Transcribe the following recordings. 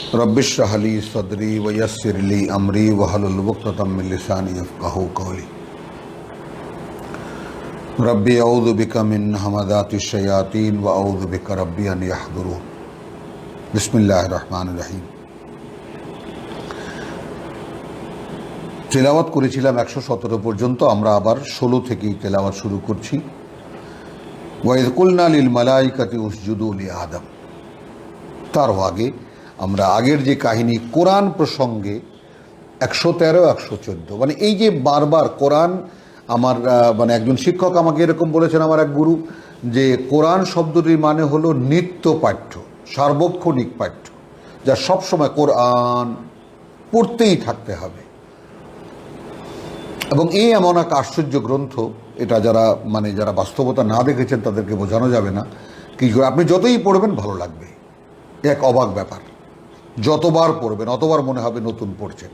रब्बिश्रह ली सदरी वयस्सिर ली अमरी वहलुल उक़दतम मिन लिसानी यफ़क़हू क़ौली। रब्बी अऊज़ु बिका मिन हमाज़ातिश शयातीन व अऊज़ु बिका रब्बी अन यहज़ुरून। बिस्मिल्लाहिर रहमानिर रहीम। তেলাওয়াত করেছিলাম 117 পর্যন্ত। আমরা আবার 16 থেকেই তেলাওয়াত শুরু করছি। ওয়াইয কুলনা লিল মালাইকাতি উসজুদু লি আদম। তার আগে আমরা আগের যে কাহিনী কোরআন প্রসঙ্গে 113 114, মানে এই যে বারবার কোরআন, আমার মানে একজন শিক্ষক আমাকে এরকম বলেছেন, আমার এক গুরু, যে কোরআন শব্দটির মানে হলো নিত্য পাঠ্য, সার্বক্ষণিক পাঠ্য, যা সবসময় কোরআন পড়তেই থাকতে হবে। এবং এই এমন এক আশ্চর্য গ্রন্থ, এটা যারা বাস্তবতা না দেখেছেন তাদেরকে বোঝানো যাবে না। কি আপনি যতই পড়বেন ভালো লাগবে, এক অবাক ব্যাপার। যতবার পড়বেন অতবার মনে হবে নতুন পড়ছেন।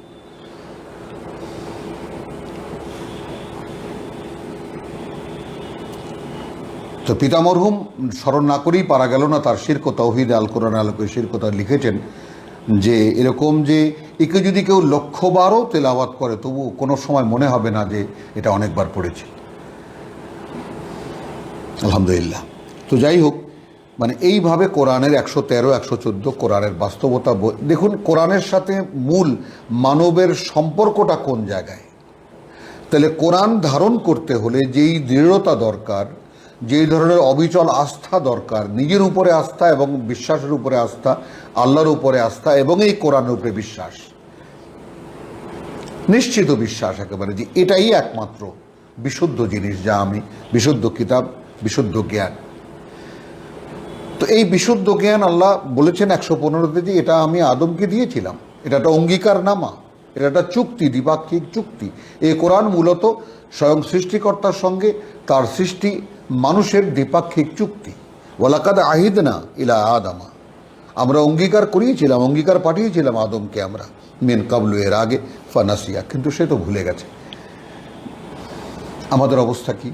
তো পিতা মরহুম স্মরণ না করেই পারা গেল না, তার শিরক ও তাওহীদ আল কোরআন আলোকে শিরকতা লিখেছেন যে এরকম যে একে যদি কেউ 100 বারও তেলাওয়াত করে তবু কোনো সময় মনে হবে না যে এটা অনেকবার পড়েছি। আলহামদুলিল্লাহ। তো যাই হোক, মানে এইভাবে কোরআনের 113 114 কোরআনের বাস্তবতা দেখুন। কোরআনের সাথে মূল মানবের সম্পর্কটা কোন জায়গায়? তাহলে কোরআন ধারণ করতে হলে যেই দৃঢ়তা দরকার, যেই ধরনের অবিচল আস্থা দরকার, নিজের উপরে আস্থা এবং বিশ্বাসের উপরে আস্থা, আল্লাহর উপরে আস্থা এবং এই কোরআনের উপরে বিশ্বাস, নিশ্চিত বিশ্বাস একেবারে, যে এটাই একমাত্র বিশুদ্ধ জিনিস, যা আমি বিশুদ্ধ কিতাব, বিশুদ্ধ জ্ঞান। তো এই বিশুদ্ধ জ্ঞান আল্লাহ বলেছেন 115তে যে এটা আমি আদমকে দিয়েছিলাম। এটা একটা অঙ্গীকারনামা, এটা একটা চুক্তি, দ্বিপাক্ষিক চুক্তি। এই কোরআন মূলত স্বয়ং সৃষ্টিকর্তার সঙ্গে তার সৃষ্টি মানুষের দ্বিপাক্ষিক চুক্তি। ওয়ালাকাদ আহিদনা ইলা আদামা, আমরা অঙ্গীকার করিয়েছিলাম, অঙ্গীকার পাঠিয়েছিলাম আদমকে আমরা, মিন কাবলু, এর আগে, ফানাসিয়া, কিন্তু সে তো ভুলে গেছে। আমাদের অবস্থা কি?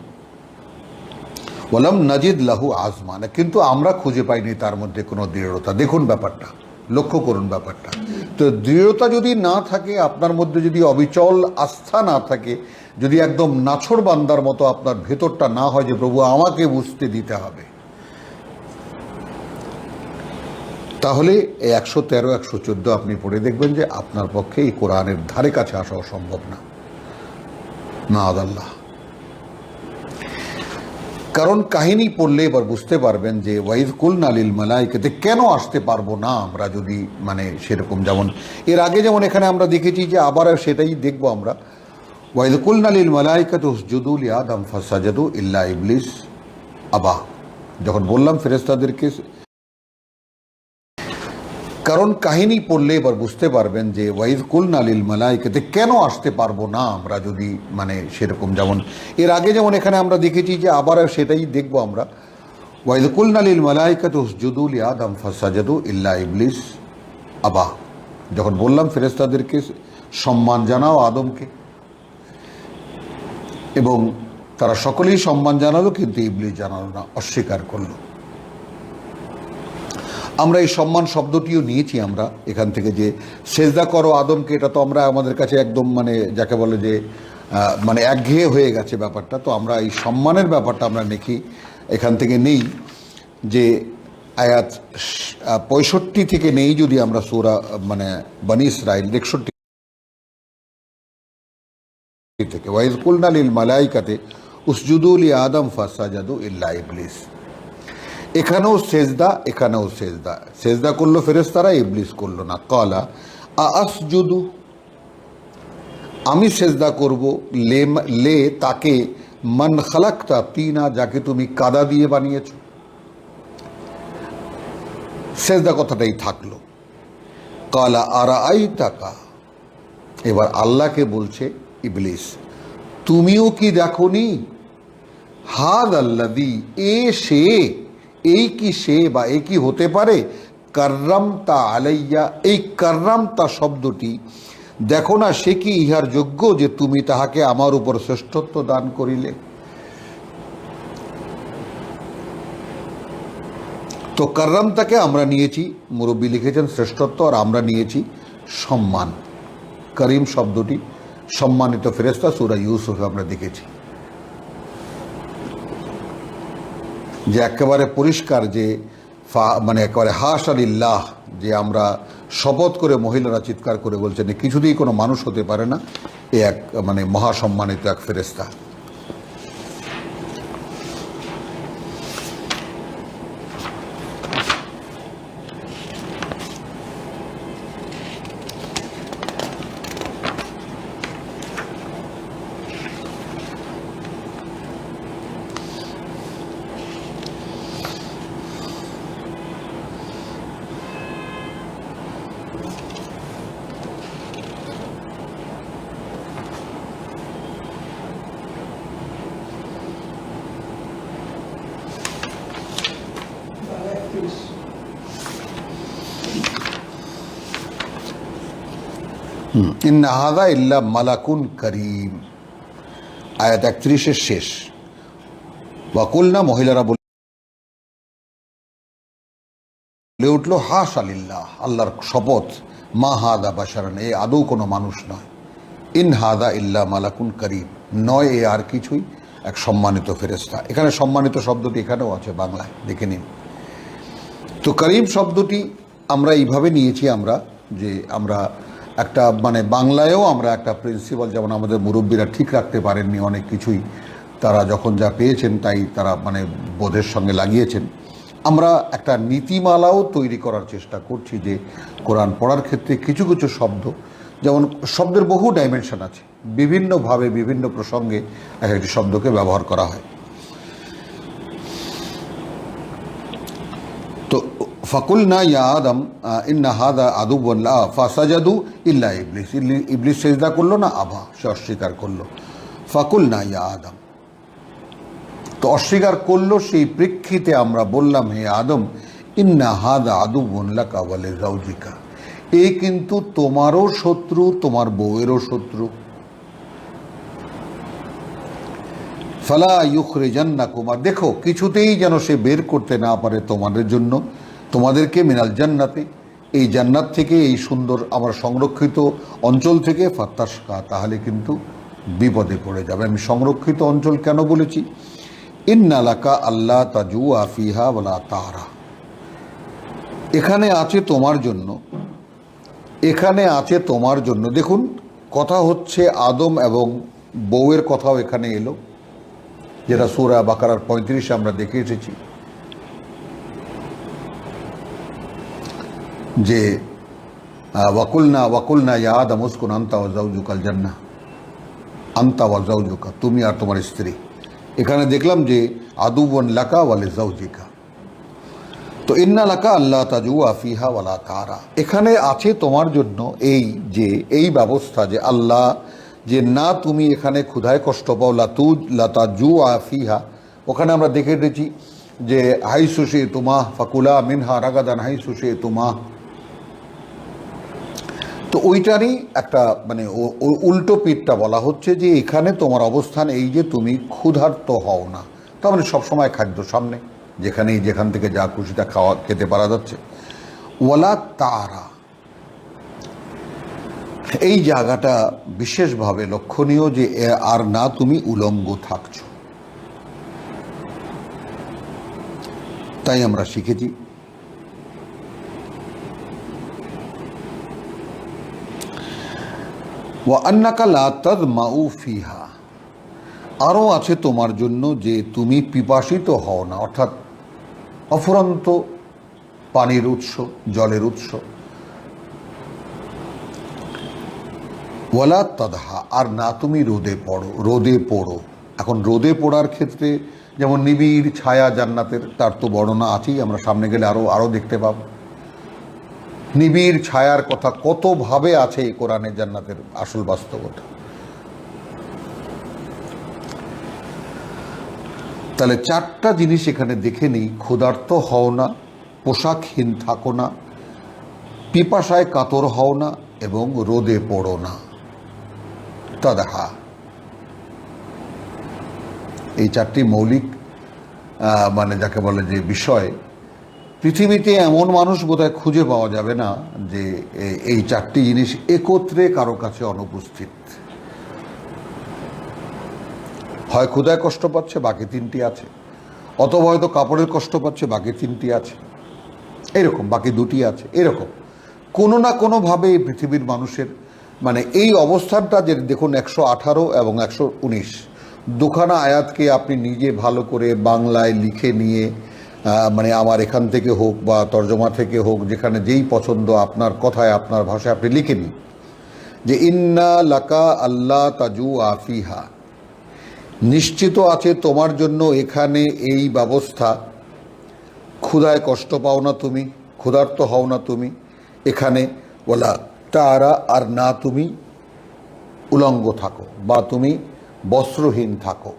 ওয়ালাম নাজিদ লাহু আজমান, কিন্তু আমরা খুঁজে পাইনি তার মধ্যে কোনো দৃঢ়তা। দেখুন ব্যাপারটা, লক্ষ্য করুন ব্যাপারটা। তো দৃঢ়তা যদি না থাকে, আপনার মধ্যে যদি অবিচল আস্থা না থাকে, যদি একদম নাছোড় বান্দার মতো আপনার ভেতরটা না হয় যে প্রভু আমাকে বুঝতে দিতে হবে, তাহলে এই 113 114 আপনি পড়ে দেখবেন যে আপনার পক্ষে এই কোরআনের ধারে কাছে আসা অসম্ভব না, মাআযাল্লাহ। কারণ কাহিনী পড়লে এবার বুঝতে পারবেন যে ওয়াইজ কুলনা লিল মালাইকাতি, কেন আসতে পারবো না আমরা যদি, মানে সেরকম, যেমন এর আগে যেমন এখানে আমরা দেখেছি, যে আবার সেটাই দেখবো আমরা। ওয়াইজ কুলনা লিল মালাইকাতি উসজুদু লি আদম ফাসাজাদু ইল্লা ইবলিস আবা, যখন বললাম ফেরেশতাদেরকে, কারণ কাহিনী পড়লে এবার বুঝতে পারবেন যে ওয়াইজ কুলনা লিল মালাইকাতি, কেন আসতে পারবো না আমরা যদি, মানে সেরকম, যেমন এর আগে যেমন এখানে আমরা দেখেছি, যে আবার সেটাই দেখবো আমরা। ওয়াইজ কুলনা লিল মালাইকাতি উসজুদু লি আদম ফাসাজাদু ইল্লা ইবলিস আবা, যখন বললাম ফেরেশতাদেরকে সম্মান জানাও আদমকে, এবং তারা সকলেই সম্মান জানালো, কিন্তু ইবলিস জানালো না, অস্বীকার করলো। আমরা এই সম্মান শব্দটিও নিয়েছি আমরা এখান থেকে, যে সেজদা করো আদমকে, এটা তো আমরা আমাদের কাছে একদম, মানে যাকে বলে যে মানে একঘেয়ে হয়ে গেছে ব্যাপারটা। তো আমরা এই সম্মানের ব্যাপারটা আমরা দেখি এখান থেকে নেই, যে আয়াত 65 থেকে নেই, যদি আমরা সূরা মানে বনী ইসরাইল 61 থেকে, ওয়াইজ কুলনা লিল মালাইকাতি উসজুদু লি আদম ফাসাজাদু ইল্লা ইবলিস, এখানেও সেজদা, এখানেও সেজদা, সেজদা করলো ফেরেশতারা, ইবলিস করলো না। ক্বালা আসজুদু, আমি সেজদা করব, লে তাকে, মান খালাকতা তিনা, যাকে তুমি কাদা দিয়ে বানিয়েছো। সেজদা কথাটাই থাকলো। ক্বালা আরাআইতাকা, এবার আল্লাহকে বলছে ইবলিস, তুমিও কি দেখোনি, হাযাল্লাযী, সে, এই কি সে, বা এই কি হতে পারে, কাররামতা আলাইয়া, এই কাররামতা শব্দটি, দেখো না সে কি ইহার যোগ্য যে তুমি তাহাকে আমার উপর শ্রেষ্ঠত্ব দান করিলে। তো কাররামটাকে আমরা নিয়েছি, মুরব্বী লিখেছেন শ্রেষ্ঠত্ব, আর আমরা নিয়েছি সম্মান। করিম শব্দটি সম্মানিত ফেরেশতা, সূরা ইউসুফে আমরা দেখেছি যে একেবারে পরিষ্কার যে মানে একেবারে হাশা লিল্লাহ, যে আমরা শপথ করে মহিলারা চিৎকার করে বলছেন কিছুতেই কোনো মানুষ হতে পারে না, এ এক মানে মহাসম্মানিত এক ফেরেশতা। ইন্না হাযা ইল্লা মালাকুন করিম, আয়াত 31-এর শেষ। ওয়াকুলনা, মহিলারা বলে উঠল হাশা লিল্লাহ, আল্লাহর শপথ, মা হাদা বাশারান, এ আদৌ কোনো মানুষ নয়, ইন হাদা ইল্লা মালাকুন করিম, নয় এ আর কিছুই এক সম্মানিত ফেরেশতা। এখানে সম্মানিত শব্দটি এখানেও আছে বাংলায়, দেখে নিন। তো করিম শব্দটি আমরা এইভাবে নিয়েছি আমরা, যে আমরা একটা মানে বাংলায়ও আমরা একটা প্রিন্সিপাল, যেমন আমাদের মুরব্বীরা ঠিক রাখতে পারেননি অনেক কিছুই, তারা যখন যা পেয়েছেন তাই তারা মানে বোধের সঙ্গে লাগিয়েছেন। আমরা একটা নীতিমালাও তৈরি করার চেষ্টা করছি, যে কোরআন পড়ার ক্ষেত্রে কিছু কিছু শব্দ, যেমন শব্দের বহু ডাইমেনশন আছে, বিভিন্নভাবে বিভিন্ন প্রসঙ্গে এক একটি শব্দকে ব্যবহার করা হয়। তো ফাকুলনা ইয়া আদম ইন্না হাদা আদুওয়ান লা ফাসাজাদু ইল্লা ইবলিস, ইবলিস সিজদা করলো না, আভা, সে অস্বীকার করলো। ফাকুলনা ইয়া আদম, তো অস্বীকার করলো, সেই প্রেক্ষিতে আমরা বললাম হে আদম, ইন্না হাদা আদুওয়ান লাকা ওয়া লিজাওজিকা, এই কিন্তু তোমারও শত্রু, তোমার বউয়েরও শত্রু। ফালা ইউখরিজান্নাকুমা, দেখো কিছুতেই যেন সে বের করতে না পারে তোমাদের জন্য, তোমাদেরকে মিনাল জান্নাতে, এই জান্নাত থেকে, এই সুন্দর আমার সংরক্ষিত অঞ্চল থেকে, ফাত্তাশকা, তাহলে কিন্তু বিপদে পড়ে যাবে। আমি সংরক্ষিত অঞ্চল কেন বলেছি? ইন্না লাকা আল্লাহ তাজুআ ফিহা ওয়ালা তারা, এখানে আছে তোমার জন্য, এখানে আছে তোমার জন্য। দেখুন, কথা হচ্ছে আদম এবং বউয়ের কথাও এখানে এলো, যেটা সূরা বাকারার 35-এ আমরা দেখে এসেছি, যে ওয়াকুলনা ইয়া আদম উসকুন আনতা ওয়া যাওজুকাল জান্নাহ, আনতা ওয়া যাওজুকা, তুমি আর তোমার স্ত্রী। এখানে দেখলাম যে আদুওয়ান লাকা ওয়া লিজাওজিকা। তো ইন্না লাকা আল্লাহ তাজুআ ফিহা ওয়ালা তারা, এখানে আছে তোমার জন্য এই যে এই ব্যবস্থা, যে আল্লাহ, যে না তুমি এখানে ক্ষুধায় কষ্ট পাও, লাতাজুআ ফিহা, ওখানে আমরা দেখে এসেছি যে হাইসু শি'তুমা ফাকুলা মিনহা রাগাদান হাইসু শি'তুমা। তো ওইটারই একটা মানে উল্টো পিঠটা বলা হচ্ছে, যে এখানে তোমার অবস্থান এই যে তুমি ক্ষুধার্ত হও না, তার মানে সবসময় খাদ্য সামনে, যেখান থেকে যা খুশিটা খেতে পারা যাচ্ছে। ওয়ালা তারা, এই জায়গাটা বিশেষভাবে লক্ষণীয়, যে আর না তুমি উলঙ্গ থাকছো। তাই আমরা শিখেছি ওয়া আন্নাকা লা তাযমাউ ফিহা, আরও আছে তোমার জন্য যে তুমি পিপাসিত হও না, অর্থাৎ অফুরন্ত পানির উৎস, জলের উৎস। ওয়ালা তাদহা, আর না তুমি রোদে পড়ো। এখন রোদে পড়ার ক্ষেত্রে যেমন নিবিড় ছায়া জান্নাতের, তার তো বর্ণনা আছেই, আমরা সামনে গেলে আরও দেখতে পাব। নিবিড় ছায়ার কথা কতভাবে আছে এই কোরআনে, জান্নাতের আসল বাস্তবতা। তাহলে চারটা জিনিস এখানে দেখে নিই, ক্ষুধার্ত হও না, পোশাকহীন থাকো না, পিপাসায় কাতর হও না, এবং রোদে পড়ো না। তাদহা, এই চারটি মৌলিক মানে যাকে বলে যে বিষয়, পৃথিবীতে এমন মানুষ বোধহয় খুঁজে পাওয়া যাবে না যে এই চারটি জিনিস একত্রে কারো কাছে অনুপস্থিত। হয় ক্ষুধায় কষ্ট পাচ্ছে, বাকি তিনটি আছে, অথবা হয়তো কাপড়ের কষ্ট পাচ্ছে, বাকি তিনটি আছে, এরকম বাকি দুটি আছে, এরকম কোনো না কোনোভাবে এই পৃথিবীর মানুষের মানে এই অবস্থানটা যে দেখুন 118 এবং 119 দুখানা আয়াতকে আপনি নিজে ভালো করে বাংলায় লিখে নিয়ে মানে আমার এখান থেকে হোক বা তর্জমা থেকে হোক, যেখানে যেই পছন্দ আপনার কথায় আপনার ভাষায় আপনি লিখে নিন যে ইন্না লাকা আল্লাহ তাজু আফিহা, নিশ্চিত আছে তোমার জন্য এখানে এই ব্যবস্থা, ক্ষুধায় কষ্ট পাও না তুমি, ক্ষুধার্ত হও না তুমি এখানে, ওলা তারা আর না তুমি উলঙ্গ থাকো বা তুমি বস্ত্রহীন থাকো।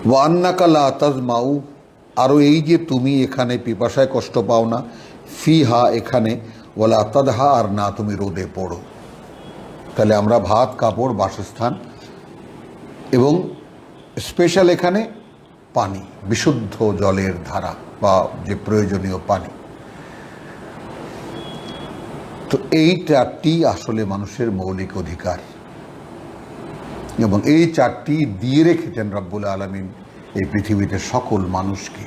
ওয়ান্নাকা লা তাজমাউ, আরও এই যে তুমি এখানে পিপাসায় কষ্ট পাও না, ফিহা এখানে, ওয়ালা তাদহা আর না তুমি রোদে পড়ো। তাহলে আমরা ভাত, কাপড়, বাসস্থান এবং স্পেশাল এখানে পানি, বিশুদ্ধ জলের ধারা বা যে প্রয়োজনীয় পানি। তো এই চারটি আসলে মানুষের মৌলিক অধিকার এবং এই চারটি দিয়ে রেখেছেন রব্বুল আলামিন এই পৃথিবীতে সকল মানুষকে।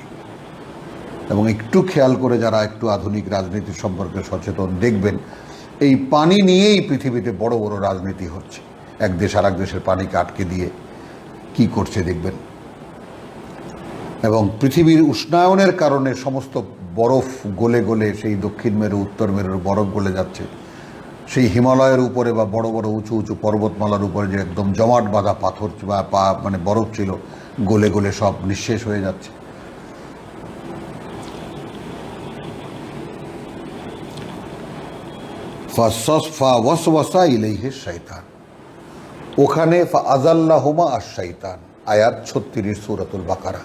এবং একটু খেয়াল করে যারা একটু আধুনিক রাজনীতি সম্পর্কে সচেতন দেখবেন, এই পানি নিয়েই পৃথিবীতে বড় বড় রাজনীতি হচ্ছে। এক দেশ আর এক দেশের পানিকে আটকে দিয়ে কি করছে দেখবেন। এবং পৃথিবীর উষ্ণায়নের কারণে সমস্ত বরফ গলে গলে সেই দক্ষিণ মেরু উত্তর মেরুর বরফ গলে যাচ্ছে, সেই হিমালয়ের উপরে বা বড় বড় উঁচু উঁচু পর্বতমালার উপরে যে একদম জমাট বাঁধা পাথর বা মানে বরফ ছিল, গলে গলে সব নিঃশেষ হয়ে যাচ্ছে। ফাওয়াসওয়াসা ইলাইহি শাইতান, ওখানে ফাআযাল্লাহুমা আশ-শাইতান, আয়াত 36 সূরাতুল বাকারা।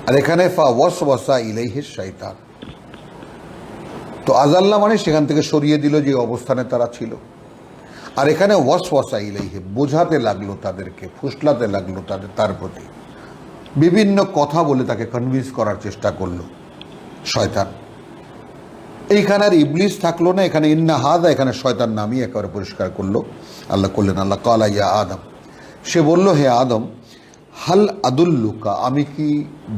আর এখানে ফাওয়াসওয়াসা ইলাইহি শাইতান, তো আযাল্লা মানে সেখান থেকে সরিয়ে দিল যে অবস্থানে তারা ছিল। আর এখানে ওয়াসওয়াসা ইলাইহি, বোঝাতে লাগলো তাদেরকে, ফুসলাতে লাগলো তার প্রতি, বিভিন্ন কথা বলে তাকে কনভিন্স করার চেষ্টা করলো শয়তান। এইখানে আর ইবলিস থাকলো না, এখানে ইন্না হাদা, এখানে শয়তান নামই একেবারে পরিষ্কার করলো। আল্লাহ করলেন, আল্লাহ কালা ইয়া আদম, সে বলল হে আদম, হাল আদুল্লুকা, আমি কি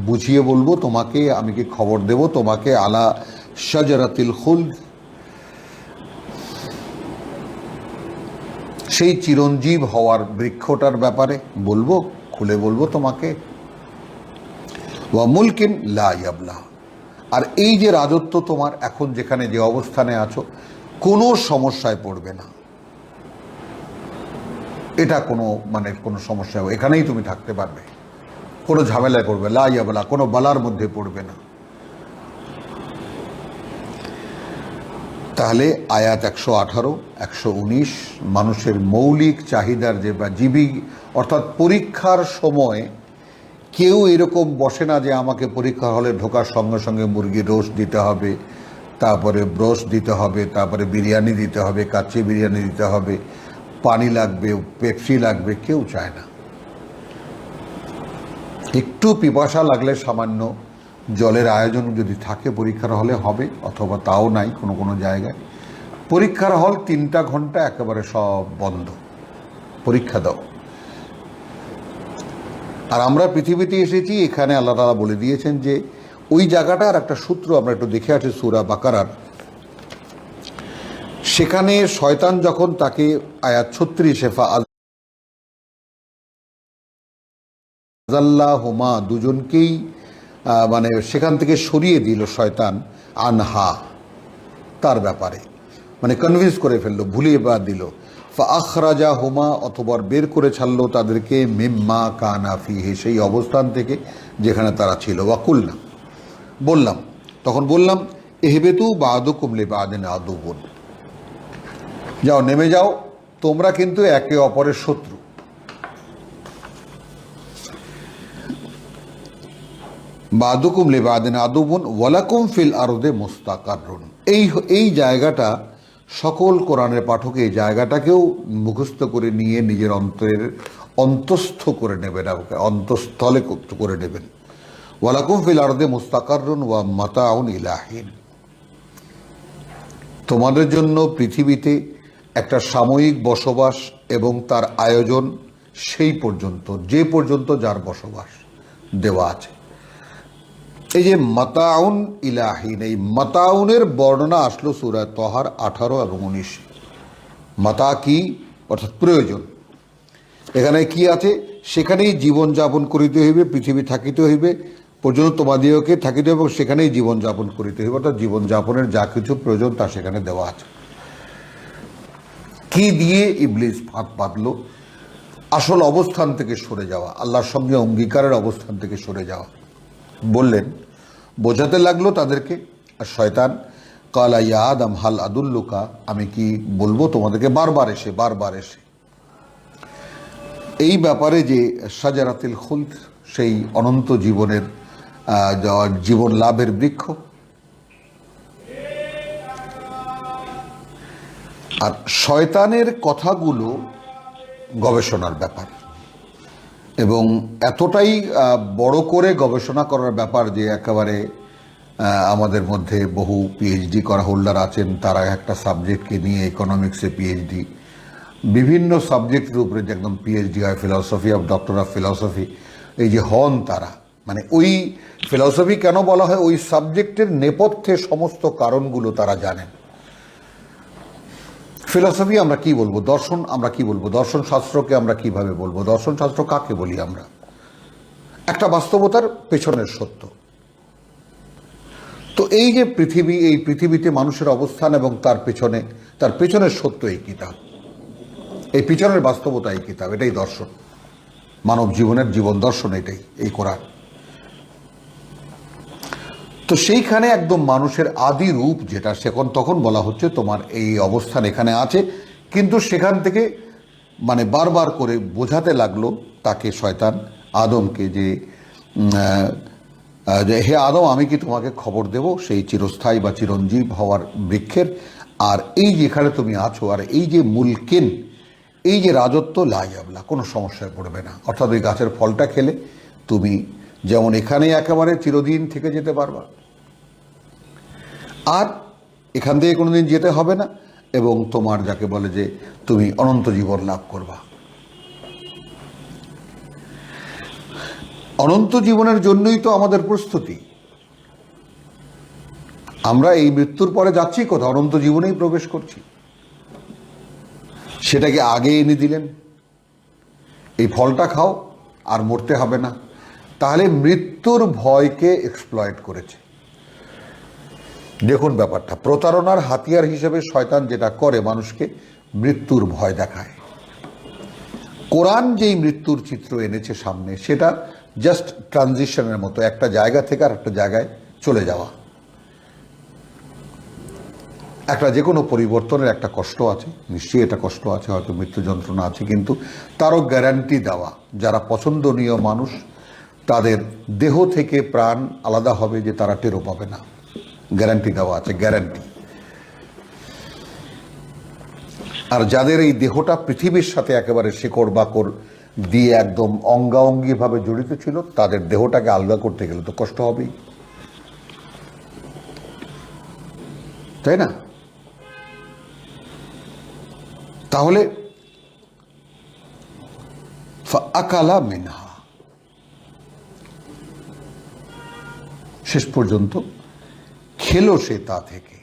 বুঝিয়ে বলবো তোমাকে, আমি কি খবর দেব তোমাকে, আলা শাজারাতিল খুলদ, সেই চিরঞ্জীব হওয়ার বৃক্ষটার ব্যাপারে বলবো, খুলে বলবো তোমাকে। ওয়া মুলকিন লা ইয়াবলা, আর এই যে রাজত্ব তোমার এখন যেখানে যে অবস্থানে আছো, কোনো সমস্যায় পড়বে না, এটা কোনো মানে কোনো সমস্যা, এখানেই তুমি থাকতে পারবে, কোনো ঝামেলায় পড়বে, লা ইয়াবলা, কোনো বালার মধ্যে পড়বে না। তাহলে আয়াত 118, 119 মানুষের মৌলিক চাহিদার যে বা জীবী, অর্থাৎ পরীক্ষার সময় কেউ এরকম বসে না যে আমাকে পরীক্ষা হলে ঢোকার সঙ্গে সঙ্গে মুরগির রোস্ট দিতে হবে, তারপরে ব্রোস্ট দিতে হবে, তারপরে বিরিয়ানি দিতে হবে, কাচ্চি বিরিয়ানি দিতে হবে, পানি লাগবে, পেপসি লাগবে, কেউ চায় না। একটু পিপাসা লাগলে সামান্য জলের আয়োজন যদি থাকে পরীক্ষার হলে হবে, অথবা তাও নাই কোনো কোনো জায়গায়। পরীক্ষার হল 3টা ঘন্টা একেবারে সব বন্ধ, পরীক্ষা দাও। আর আমরা পৃথিবীতে এসেছি, এখানে আল্লাহ তাআলা বলে দিয়েছেন যে ওই জায়গাটার একটা সূত্র আমরা একটু দেখে আছি সূরা বাকারার। সেখানে শয়তান যখন তাকে আয়াত 36 ফাআযাল্লাহুমা, দুজনকেই মানে সেখান থেকে সরিয়ে দিল শয়তান, আনহা, তার ব্যাপারে মানে কনভিন্স করে ফেললো, ভুলিয়ে বা দিল। ফাআখরাজাহুমা, অথবা বের করে ছাড়লো তাদেরকে, মিম্মা কানা ফিহি, সেই অবস্থান থেকে যেখানে তারা ছিল। ওয়াকুলনা, বললাম, তখন বললাম, ইহবিতু বা'দুকুম লিবা'দিন আদুউন, যাও নেমে যাও, তোমরা কিন্তু একে অপরের শত্রু। বা'দুকুম লিবা'দিন আদুউন ওয়ালাকুম ফিল আরদে মুস্তাকাররুন, এই জায়গাটা সকল কোরআনের পাঠক এই জায়গাটাকেও মুখস্থ করে নিয়ে নিজের অন্তরের অন্তঃস্থ করে নেবেন, অন্তঃস্থলে করে নেবেন। ওয়ালাকুম ফিল আরদে মুস্তাকাররুন ওয়া মাতাউন ইলা হিন, তোমাদের জন্য পৃথিবীতে একটা সাময়িক বসবাস এবং তার আয়োজন সেই পর্যন্ত, যে পর্যন্ত যার বসবাস দেওয়া আছে। এই যে মাতাউন ইলাহিন, এই মাতাউনের বর্ণনা আসলো সূরা তহার 18 এবং 19। মাতা কি, অর্থাৎ প্রয়োজন। এখানে কি আছে, সেখানেই জীবনযাপন করিতে হইবে, পৃথিবী থাকিতে হইবে পর্যন্ত তোমাদিওকে থাকিতে হবে, এবং সেখানেই জীবনযাপন করিতে হইবে, অর্থাৎ জীবনযাপনের যা কিছু প্রয়োজন তা সেখানে দেওয়া আছে। কি দিয়ে ইবলিস ফাঁদ পাতল? আসল অবস্থান থেকে সরে যাওয়া, আল্লাহর সঙ্গে অঙ্গীকারের অবস্থান থেকে সরে যাওয়া। বললেন, বোঝাতে লাগলো তাদেরকে। আর শয়তান কালা ইয়া আদম হাল আদুল্লুকা, আমি কি বলবো তোমাদেরকে, বারবার এসে এই ব্যাপারে যে শাজারাতুল খুলদ, সেই অনন্ত জীবনের জীবন লাভের বৃক্ষ। আর শয়তানের কথাগুলো গবেষণার ব্যাপার, এবং এতটাই বড় করে গবেষণা করার ব্যাপার যে একেবারে আমাদের মধ্যে বহু পিএইচডি করা হোল্ডার আছেন, তারা একটা সাবজেক্টকে নিয়ে, ইকোনমিক্সে পিএইচডি, বিভিন্ন সাবজেক্টের উপরে যে একদম পিএইচডি হয়, philosophy of doctor of philosophy, এই যে হন তারা, মানে ওই ফিলসফি কেন বলা হয়, ওই সাবজেক্টের নেপথ্যে সমস্ত কারণগুলো তারা জানেন। ফিলসফি আমরা কি বলবো, দর্শন আমরা কি বলবো, দর্শন শাস্ত্রকে আমরা কিভাবে বলবো, দর্শন শাস্ত্র কাকে বলি আমরা, একটা বাস্তবতার পেছনের সত্য। তো এই যে পৃথিবী, এই পৃথিবীতে মানুষের অবস্থান এবং তার পেছনের সত্য এই কিতাব, এই পিছনের বাস্তবতা এই কিতাব, এটাই দর্শন, মানব জীবনের জীবন দর্শন, এটাই এই কোরআন। তো সেইখানে একদম মানুষের আদি রূপ যেটা, তখন বলা হচ্ছে তোমার এই অবস্থান এখানে আছে, কিন্তু সেখান থেকে মানে বারবার করে বোঝাতে লাগলো তাকে শয়তান আদমকে যে হে আদম, আমি কি তোমাকে খবর দেব সেই চিরস্থায়ী বা চিরঞ্জীব হওয়ার বৃক্ষের, আর এই যেখানে তুমি আছো, আর এই যে মুলকিন, এই যে রাজত্ব, লাইয়াবলা, কোনো সমস্যায় পড়বে না। অর্থাৎ ওই গাছের ফলটা খেলে তুমি যেমন এখানে একেবারে চিরদিন থেকে যেতে পারবা, আর এখান থেকে কোনোদিন যেতে হবে না, এবং তোমার যাকে বলে যে তুমি অনন্ত জীবন লাভ করবা। অনন্ত জীবনের জন্যই তো আমাদের প্রস্তুতি। আমরা এই মৃত্যুর পরে যাচ্ছি কোথাও, অনন্ত জীবনেই প্রবেশ করছি। সেটাকে আগে এনে দিলেন, এই ফলটা খাও আর মরতে হবে না। তাহলে মৃত্যুর ভয়কে এক্সপ্লয়েট করেছে। দেখুন ব্যাপারটা, প্রতারণার হাতিয়ার হিসেবে শয়তান যেটা করে, মানুষকে মৃত্যুর ভয় দেখায়। কোরআন যেই মৃত্যুর চিত্র এনেছে সামনে, সেটা জাস্ট ট্রানজিশনের মতো, একটা জায়গা থেকে আর একটা জায়গায় চলে যাওয়া। একটা যে কোনো পরিবর্তনের একটা কষ্ট আছে, নিশ্চয়ই এটা কষ্ট আছে, হয়তো মৃত্যু যন্ত্রণা আছে, কিন্তু তারও গ্যারান্টি দেওয়া, যারা পছন্দনীয় মানুষ তাদের দেহ থেকে প্রাণ আলাদা হবে, যে তারা টেরও পাবে না, গ্যারান্টি দেওয়া আছে, গ্যারান্টি। আর যাদের এই দেহটা পৃথিবীর সাথে একেবারে শিকড় বাকড় দিয়ে একদম অঙ্গাঙ্গিভাবে জড়িত ছিল, তাদের দেহটাকে আলগা করতে গেলে তো কষ্ট হবেই, তাই না? তাহলে ফাআকালা মিনহা, শেষ পর্যন্ত খেলো সে তা থেকে।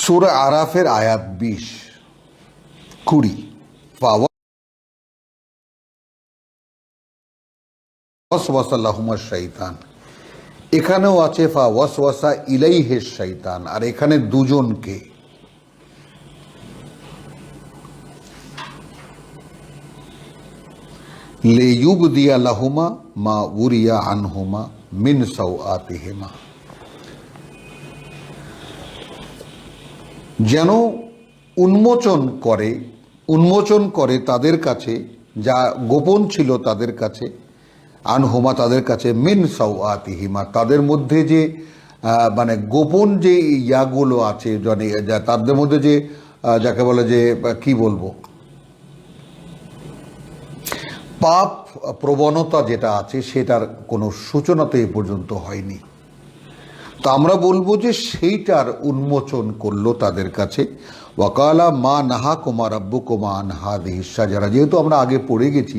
সূরা আরাফের আয়াত 20-20, ফাওয়াসওয়াসা লাহুমুশ শাইতান, এখানেও আছে ফাওয়াসওয়াসা ইলাইহিশ শাইতান, আর এখানে দুজনকে। লিইয়ুবদিয়া লাহুমা মা উরিয়া আনহুমা মিন সাওআতিহিমা, যেন উন্মোচন করে তাদের কাছে যা গোপন ছিল তাদের কাছে, আনহুমা তাদের কাছে, মিন সাওআতিহিমা তাদের মধ্যে যে মানে গোপন যে ইয়াগুলো আছে, যা তাদের মধ্যে যে যাকে বলে যে কি বলবো, পাপ প্রবণতা যেটা আছে সেটার কোনো সূচনা তো এ পর্যন্ত হয়নি। তো আমরা বলবো যে সেইটার উন্মোচন করলো তাদের কাছে। ওয়াকালা মা নাহা কুমা রাব্বু কুমা আন হাযিহি শাজারা, যেহেতু আমরা আগে পড়ে গেছি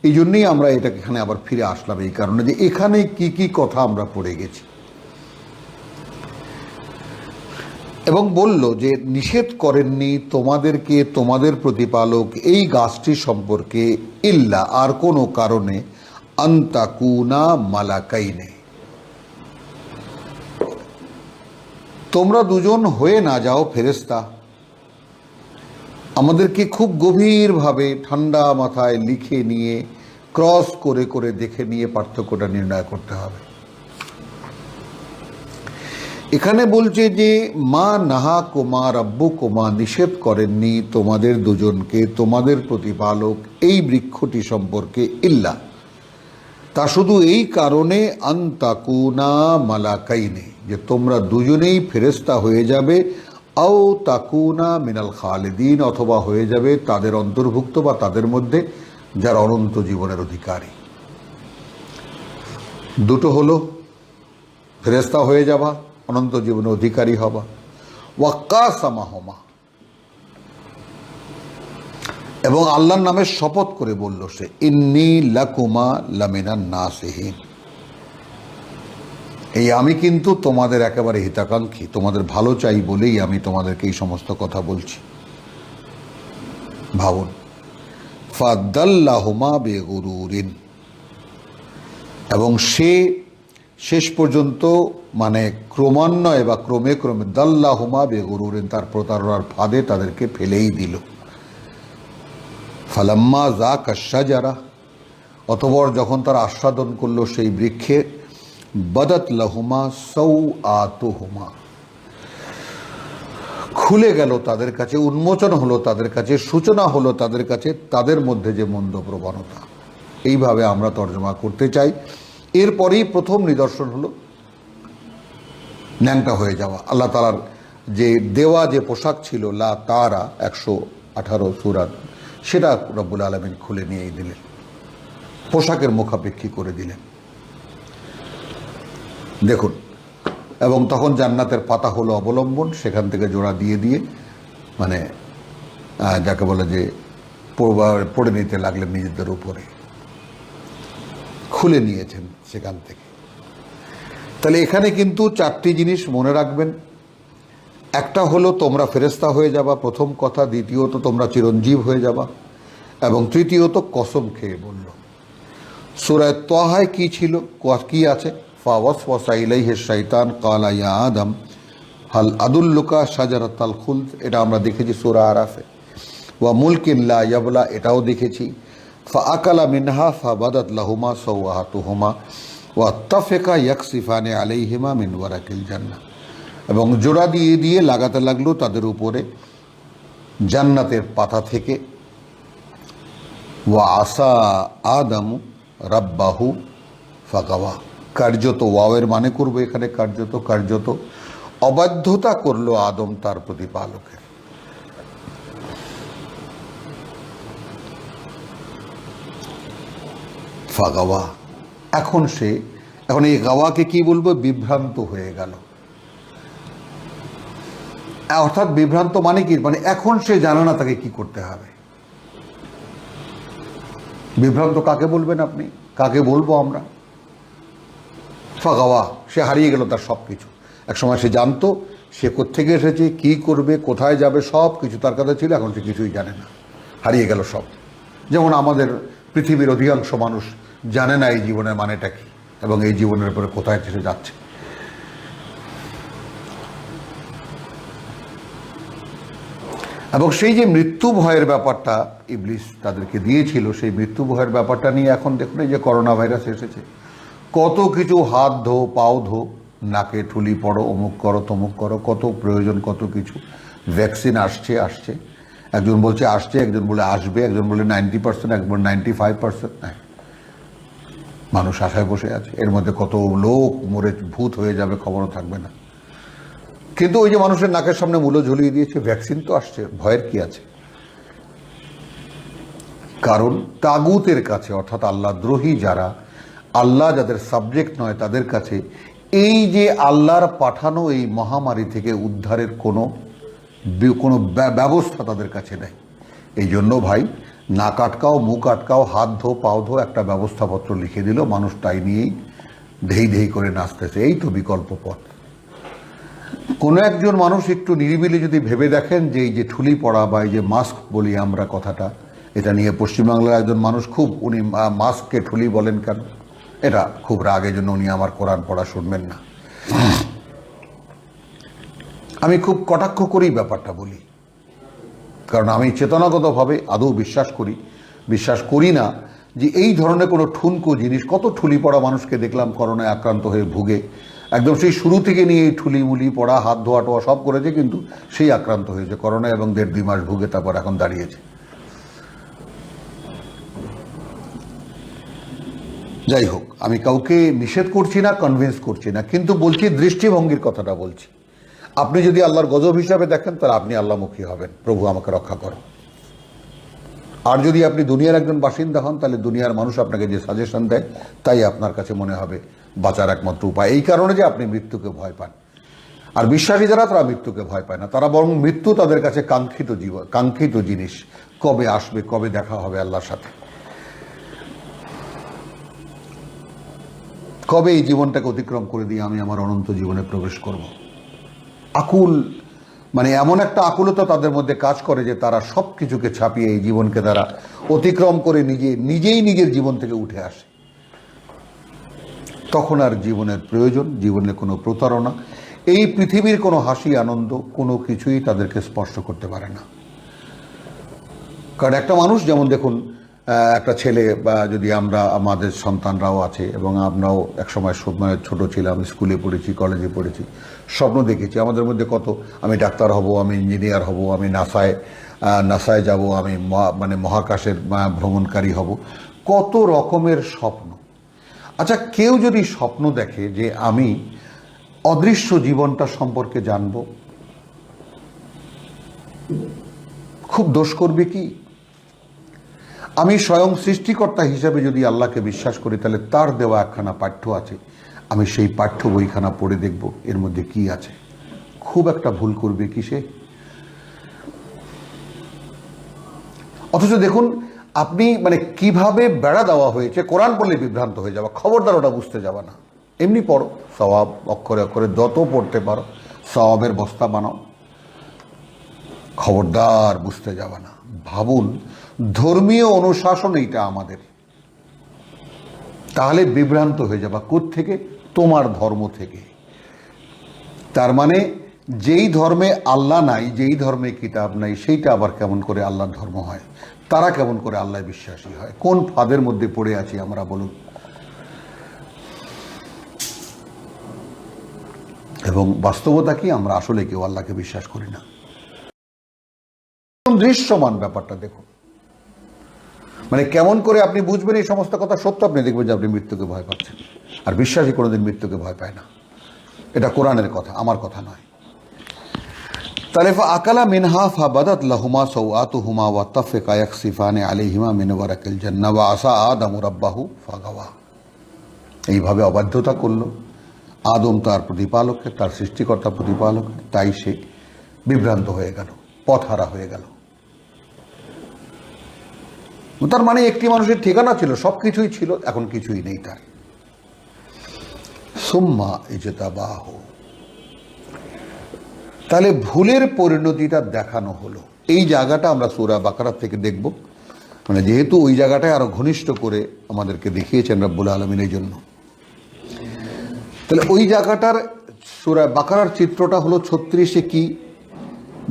এই জন্যই আমরা এটাকে এখানে আবার ফিরে আসলাম, এই কারণে যে এখানে কি কি কথা আমরা পড়ে গেছি। এবং বলল যে নিষেধ করেননি তোমাদেরকে তোমাদের প্রতিপালক এই গাছটি সম্পর্কে ইল্লা আর কোনো কারণে আনতাকুনা মালাকাইনে, তোমরা দুজন হয়ে না যাও ফেরেশতা। আমাদেরকে খুব গভীরভাবে ঠান্ডা মাথায় লিখে নিয়ে ক্রস করে করে দেখে নিয়ে পার্থক্যটা নির্ণয় করতে হবে। এখানে বলছে যে মা নাহা কুমা রাব্বু কুমা, নিষেধ করেননি তোমাদের দুজনকে তোমাদের প্রতিপালক এই বৃক্ষটি সম্পর্কে ইল্লা, তা শুধু এই কারণে আনতাকুনা মালাকাইনে, যে তোমরা দুজনেই ফেরেশতা হয়ে যাবে, আও তাকুনা মিনাল খালিদিন, অথবা হয়ে যাবে তাদের অন্তর্ভুক্ত বা তাদের মধ্যে যারা অনন্ত জীবনের অধিকারী। দুটো হলো, ফেরেশতা হয়ে যাবা, অনন্ত জীবনের অধিকারী হবা। ওয়াক্কাসামাহুমা, এবং আল্লাহর নামে শপথ করে বলল সে, ইন্নী লাকুমা লামিনান নাসিহিন, এই আমি কিন্তু তোমাদের একেবারে হিতাকাঙ্ক্ষী, তোমাদের ভালো চাই বলেই আমি তোমাদেরকে এই সমস্ত কথা বলছি। ভাবুন, ফাদাল্লাহুমা বিগুরুরিন, এবং সে শেষ পর্যন্ত মানে ক্রমান্বয়ে বা ক্রমে ক্রমে দাল্লাহুমা বিগুরুরিন, তার প্রতারণার ফাঁদে তাদেরকে ফেলেই দিল। ফালাম্মা যাকা শাজারা, অতঃপর যখন তারা আস্বাদন করলো সেই বৃক্ষের, বাদাত লাহুমা সাওআতুহুমা, খুলে গেল তাদের কাছে, উন্মোচন হলো তাদের কাছে, সূচনা হলো তাদের কাছে তাদের মধ্যে যে মন্দ প্রবণতা। এইভাবে আমরা তর্জমা করতে চাই। এরপরেই প্রথম নিদর্শন হলো ন্যাংটা হয়ে যাওয়া। আল্লাহ তাআলার যে দেওয়া যে পোশাক ছিল লা তারা 118 সূরাত, সেটা রব্বুল আলামিন খুলে নিয়েই দিলেন, পোশাকের মুখাপেক্ষী করে দিলেন। দেখুন, এবং তখন জান্নাতের পাতা হলো অবলম্বন, সেখান থেকে জোড়া দিয়ে দিয়ে মানে যাকে বলে যে পড়ে নিতে লাগলেন নিজেদের উপরে, খুলে নিয়েছেন সেখান থেকে। তাহলে এখানে কিন্তু চারটি জিনিস মনে রাখবেন। একটা হলো তোমরা ফেরেশতা হয়ে যাবা, প্রথম কথা। দ্বিতীয়ত তোমরা চিরঞ্জীব হয়ে যাবা, এবং তৃতীয়ত কসম খেয়ে বলল। সূরা তাহায় কি ছিল, কি আছে, ফাওয়াসওয়াসা ইলাইহি শাইতান ক্বালা ইয়া আদম হাল আদুল্লুকা শাজারাতাল খুলদ, এটা আমরা দেখেছি সূরা আরাফে। ওয়া মুলকিন লা ইয়াবলা, এটাও দেখেছি। ফাআকালা মিনহা ফাবাদাত লাহুমা সাওআতুহুমা ওয়া তাফিকা ইয়াকসিফানি আলাইহিমা মিন ওয়ারাকিল জান্নাহ, এবং জোড়া দিয়ে দিয়ে লাগাতে লাগলো তাদের উপরে জান্নাতের পাতা থেকে। ওয়া আসা আদামু রাব্বাহু ফাগাওয়া, কার্যত ওয়াওয়ের মানে করবো এখানে কার্যত অবাধ্যতা করলো আদম তার প্রতিপালকের। ফাগাওয়া, এখন এই গাওয়াকে কি বলবো, বিভ্রান্ত হয়ে গেল। অর্থাৎ বিভ্রান্ত মানে কি, মানে এখন সে জানে না তাকে কি করতে হবে। বিভ্রান্ত কাকে বলবেন আপনি, কাকে বলবো আমরা? ফাগাওয়া, সে হারিয়ে গেল তার সব কিছু। একসময় সে জানতো সে কোত্থেকে এসেছে, কি করবে, কোথায় যাবে, সব কিছু তার কাছে ছিল। এখন সে কিছুই জানে না, হারিয়ে গেল সব। যেমন আমাদের পৃথিবীর অধিকাংশ মানুষ জানে না এই জীবনের মানেটা কি, এবং এই জীবনের উপরে কোথায় সে যাচ্ছে। এবং সেই যে মৃত্যু ভয়ের ব্যাপারটা ইবলিস তাদেরকে দিয়েছিল, সেই মৃত্যু ভয়ের ব্যাপারটা নিয়ে এখন দেখুন এই যে করোনা ভাইরাস এসেছে, কত কিছু হাত ধো, পাও ধো, নাকে ঠুলি পড়ো, অমুক করো, তমুক করো, কত প্রয়োজন, কত কিছু। ভ্যাকসিন আসছে, একজন বলছে আসছে, একজন বলে আসবে, একজন বলে 90%, একজন 95%। মানুষ আশায় বসে আছে, এর মধ্যে কত লোক মরে ভূত হয়ে যাবে, খবরও থাকবে না। কিন্তু ওই যে মানুষের নাকের সামনে মূল্য ঝুলিয়ে দিয়েছে, ভ্যাকসিন তো আসছে, ভয়ের কি আছে? কারণ তাগুতের কাছে, অর্থাৎ আল্লাহ দ্রোহী যারা, আল্লাহ যাদের সাবজেক্ট নয়, তাদের কাছে এই যে আল্লাহর পাঠানো এই মহামারী থেকে উদ্ধারের কোনো ব্যবস্থা তাদের কাছে নেই। এই জন্য ভাই, নাক আটকাও, মুখ আটকাও, হাত ধো, পাও ধো, একটা ব্যবস্থাপত্র লিখে দিল, মানুষ তাই নিয়েই ধেই করে নাচতেছে। এই তো বিকল্প পথ। কোনো একজন মানুষ একটু নিরিবিলি যদি ভেবে দেখেন যে এই যে ঠুলি পড়া বা এই যে মাস্ক বলি আমরা কথাটা, এটা নিয়ে পশ্চিমবাংলার একজন মানুষ খুব, উনি মাস্ককে ঠুলি বলেন কেন, এটা খুব রাগের জন্য উনি আমার কোরআন পড়া শুনবেন না। আমি খুব কটাক্ষ করেই ব্যাপারটা বলি, কারণ আমি চেতনাগতভাবে আদৌ বিশ্বাস করি না যে এই ধরনের কোনো ঠুনকো জিনিস। কত ঠুলি পড়া মানুষকে দেখলাম করোনায় আক্রান্ত হয়ে ভুগে, একদম সেই শুরু থেকে নিয়ে এই ঠুলি মুলি পড়া, হাত ধোয়া টোয়া সব করেছে, কিন্তু সেই আক্রান্ত হয়েছে করোনায় এবং 1.5-2 মাস ভুগে তারপর এখন দাঁড়িয়েছে। যাই হোক, আমি কাউকে নিষেধ করছি না, কনভিন্স করছি না, কিন্তু বলছি দৃষ্টিভঙ্গির কথাটা বলছি। আপনি যদি আল্লাহর গজব হিসাবে দেখেন, তাহলে আপনি আল্লাহমুখী হবেন, প্রভু আমাকে রক্ষা করো। আর যদি আপনি দুনিয়ার একজন বাসিন্দা হন, তাহলে দুনিয়ার মানুষ আপনাকে যে সাজেশন দেয়, তাই আপনার কাছে মনে হবে বাঁচার একমাত্র উপায়। এই কারণে যে আপনি মৃত্যুকে ভয় পান। আর বিশ্বাসী যারা, তারা মৃত্যুকে ভয় পায় না, তারা বরং মৃত্যু তাদের কাছে কাঙ্ক্ষিত জিনিস। কবে আসবে, কবে দেখা হবে আল্লাহর সাথে, কবে এই জীবনটাকে অতিক্রম করে দিয়ে আমি আমার অনন্ত জীবনে প্রবেশ করব। আকুল, মানে এমন একটা আকুলতা তাদের মধ্যে কাজ করে যে তারা সব কিছুকে ছাপিয়ে এই জীবনকে তারা অতিক্রম করে নিজেই নিজের জীবন থেকে উঠে আসে। তখন আর জীবনের প্রয়োজন, জীবনের কোনো প্রতারণা, এই পৃথিবীর কোনো হাসি আনন্দ, কোনো কিছুই তাদেরকে স্পর্শ করতে পারে না। কারণ একটা মানুষ, যেমন দেখুন একটা ছেলে, বা যদি আমরা, আমাদের সন্তানরাও আছে এবং আমরাও একসময় ছোট ছিলাম, স্কুলে পড়েছি, কলেজে পড়েছি, স্বপ্ন দেখেছি আমাদের মধ্যে কত, আমি ডাক্তার হব, আমি ইঞ্জিনিয়ার হব, আমি নাসায় যাব, আমি মহাকাশের ভ্রমণকারী হব, কত রকমের স্বপ্ন। আচ্ছা, কেউ যদি স্বপ্ন দেখে যে আমি অদৃশ্য জীবনটা সম্পর্কে জানব, খুব দোষ করবে কি? আমি স্বয়ং সৃষ্টিকর্তা হিসাবে যদি আল্লাহকে বিশ্বাস করি, তাহলে তার দেওয়া একখানা পাঠ্য আছে, আমি সেই পাঠ্য বইখানা পড়ে দেখব এর মধ্যে কি আছে। খুব একটা ভুল করবে কি সে? অথচ দেখুন আপনি কিভাবে বেড়া দেওয়া হয়েছে, কোরআন পড়লে বিভ্রান্ত হয়ে যাওয়া, খবরদার ওটা বুঝতে যাবা না। এমনি পড়ো, সওয়াব অক্ষরে অক্ষরে যত পড়তে পারো সওয়াবের বস্তা বানাও, খবরদার বুঝতে যাবা না। ভাবুন, ধর্মীয় অনুশাসন এইটা আমাদের, তাহলে বিভ্রান্ত হয়ে যাবা। কোত্থেকে? তোমার ধর্ম থেকে। তার মানে যেই ধর্মে আল্লাহ নাই, যেই ধর্মে কিতাব নাই, সেইটা আবার কেমন করে আল্লাহর ধর্ম হয়? তারা কেমন করে আল্লাহ বিশ্বাসী হয়? কোন ফাঁদের মধ্যে পড়ে আছি আমরা, বলুন? এবং বাস্তবতা কি? আমরা আসলে কেউ আল্লাহকে বিশ্বাস করি না। দৃশ্যমান ব্যাপারটা দেখুন, কেমন করে আপনি বুঝবেন এই সমস্ত কথা সত্য? আপনি দেখবেন যে আপনি মৃত্যুকে ভয় পাচ্ছেন। আর বিশ্বাসী কোনোদিন মৃত্যুকে ভয় পায় না। এটা কোরআনের কথা, আমার কথা নয়। তাহলে আকালা মিনহা ফাবাদাত লাহুমা সাওআতুহুমা ওয়া তাফিকা ইয়াকসিফানি আলাইহিমা মিন ওয়ারাকিল জান্নাহ ওয়া আসা আদামু রাব্বাহু ফাগাওয়া। এইভাবে অবাধ্যতা করলো আদম তার প্রতিপালককে, তার সৃষ্টিকর্তা প্রতিপালককে, তাই সে বিভ্রান্ত হয়ে গেল, পথহারা হয়ে গেল। তার মানে একটি মানুষের ঠিকানা ছিল, সব কিছুই ছিল, এখন কিছুই নেই তার। সুম্মা ইজতাবাহু, তাহলে ভুলের পরিণতিটা দেখানো হলো। এই জায়গাটা আমরা সূরা বাকারা থেকে দেখব, যেহেতু ওই জায়গাটায় আরো ঘনিষ্ঠ করে আমাদেরকে দেখিয়েছেন রব্বুল আলামিন এই জন্য। তাহলে ওই জায়গাটার সূরা বাকারার চিত্রটা হলো 36-এ কি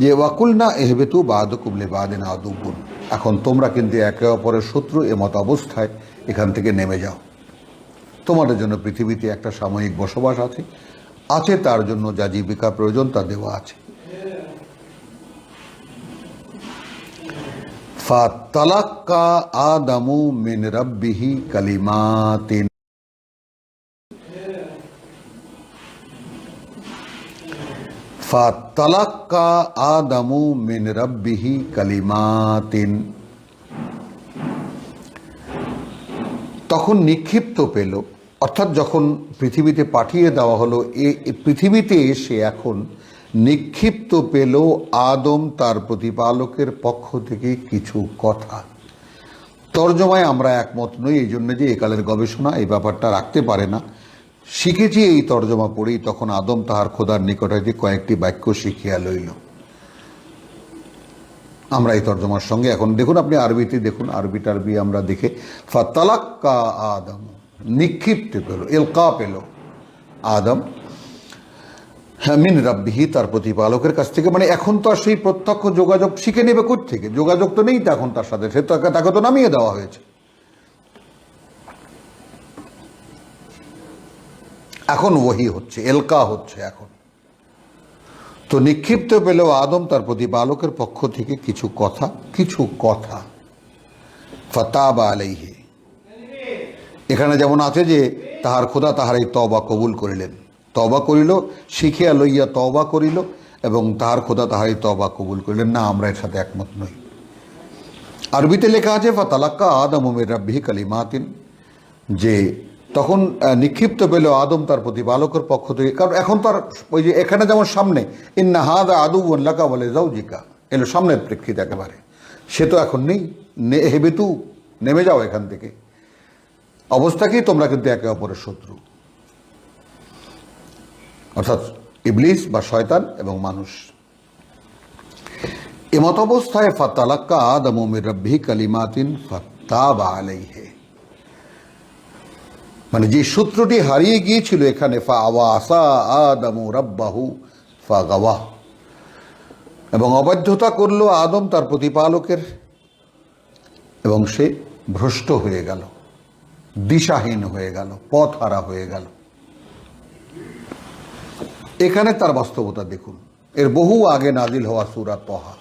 যে ওয়াকুলনা এহবেতু বাদুকুম লিবাদিন আদুব্বুন, এখন তোমরা কিন্তু একে অপরের শত্রু, এমত অবস্থায় এখান থেকে নেমে যাও। তোমাদের জন্য পৃথিবীতে একটা সাময়িক বসবাস আছে, তার জন্য যা জীবিকা প্রয়োজন তা দেওয়া আছে। ফাতালাক্কা আদামু মিন রাব্বিহি কালিমাতিন, ফাতালাক্কা আদামু মিন রাব্বিহি কালিমাতিন, তখন নিক্ষিপ্ত পেল, অর্থাৎ যখন পৃথিবীতে পাঠিয়ে দেওয়া হলো, পৃথিবীতে এসে এখন নিক্ষিপ্ত পেল আদম তার প্রতিপালকের পক্ষ থেকে কিছু কথা। তর্জমায় আমরা একমত নই, এই জন্য যে একালের গবেষণা এই ব্যাপারটা রাখতে পারে না। শিখেছি এই তর্জমা পড়েই, তখন আদম তাহার খোদার নিকট হইতে কয়েকটি বাক্য শিখিয়া লইল। আমরা এই তর্জমার সঙ্গে এখন দেখুন, আপনি আরবিতে দেখুন, আরবি টারবি আমরা দেখে, ফাতালাক্কা আদম, নিক্ষিপ্ত পেল, এলকা পেল আদম মিন রাব্বিহি, তার প্রতিপালকের কাছ থেকে। মানে এখন তো আর সেই প্রত্যক্ষ যোগাযোগ শিখে নেবে কোথা থেকে? যোগাযোগ তো নেই এখন তার সাথে, সে তাকে তো নামিয়ে দেওয়া হয়েছে। এখন ওহি হচ্ছে, এলকা হচ্ছে এখন। তো নিক্ষিপ্ত পেল আদম তার প্রতিপালকের পক্ষ থেকে কিছু কথা। ফাতাবা আলাইহি, এখানে যেমন আছে যে তাহার খোদা তাহার এই তওবা কবুল করিলেন, তওবা করিল, শিখিয়া লইয়া তওবা করিল, এবং তাহার খোদা তাহার এই তওবা কবুল করিলেন। না, আমরা এর সাথে একমত নই। আরবিতে লেখা আছে ফাতালাক্কা আদামু মির রাব্বিহি কালিমাতিন, যে তখন নিক্ষিপ্ত পেল আদম তার প্রতিপালকের পক্ষ থেকে। কারণ এখন তার ওই যে এখানে যেমন সামনে ইন্না হাদা আদুউন লাকা ওয়া লিজাওজিকা এলো সামনের প্রেক্ষিত একেবারে, সে তো এখন নেই। হেবেতু, নেমে যাও এখান থেকে, অবস্থা কি? তোমরা কিন্তু একে অপরের শত্রু, অর্থাৎ ইবলিস বা শয়তান এবং মানুষ। এমত অবস্থায় ফাতালাক্কা আদামু মির রাব্বিহি কালিমাতিন ফাতাবা আলাইহি, মানে যে সূত্রটি হারিয়ে গিয়েছিল এখানে, ফাআওয়াসা আদামু রাব্বাহু ফাগাওয়া, এবং অবাধ্যতা করলো আদম তার প্রতিপালকের, এবং সে ভ্রষ্ট হয়ে গেল, দিশাহীন হয়ে গেল, পথহারা হয়ে গেল। এখানে তার বাস্তবতা দেখুন, এর বহু আগে নাজিল হওয়া সূরা তহা।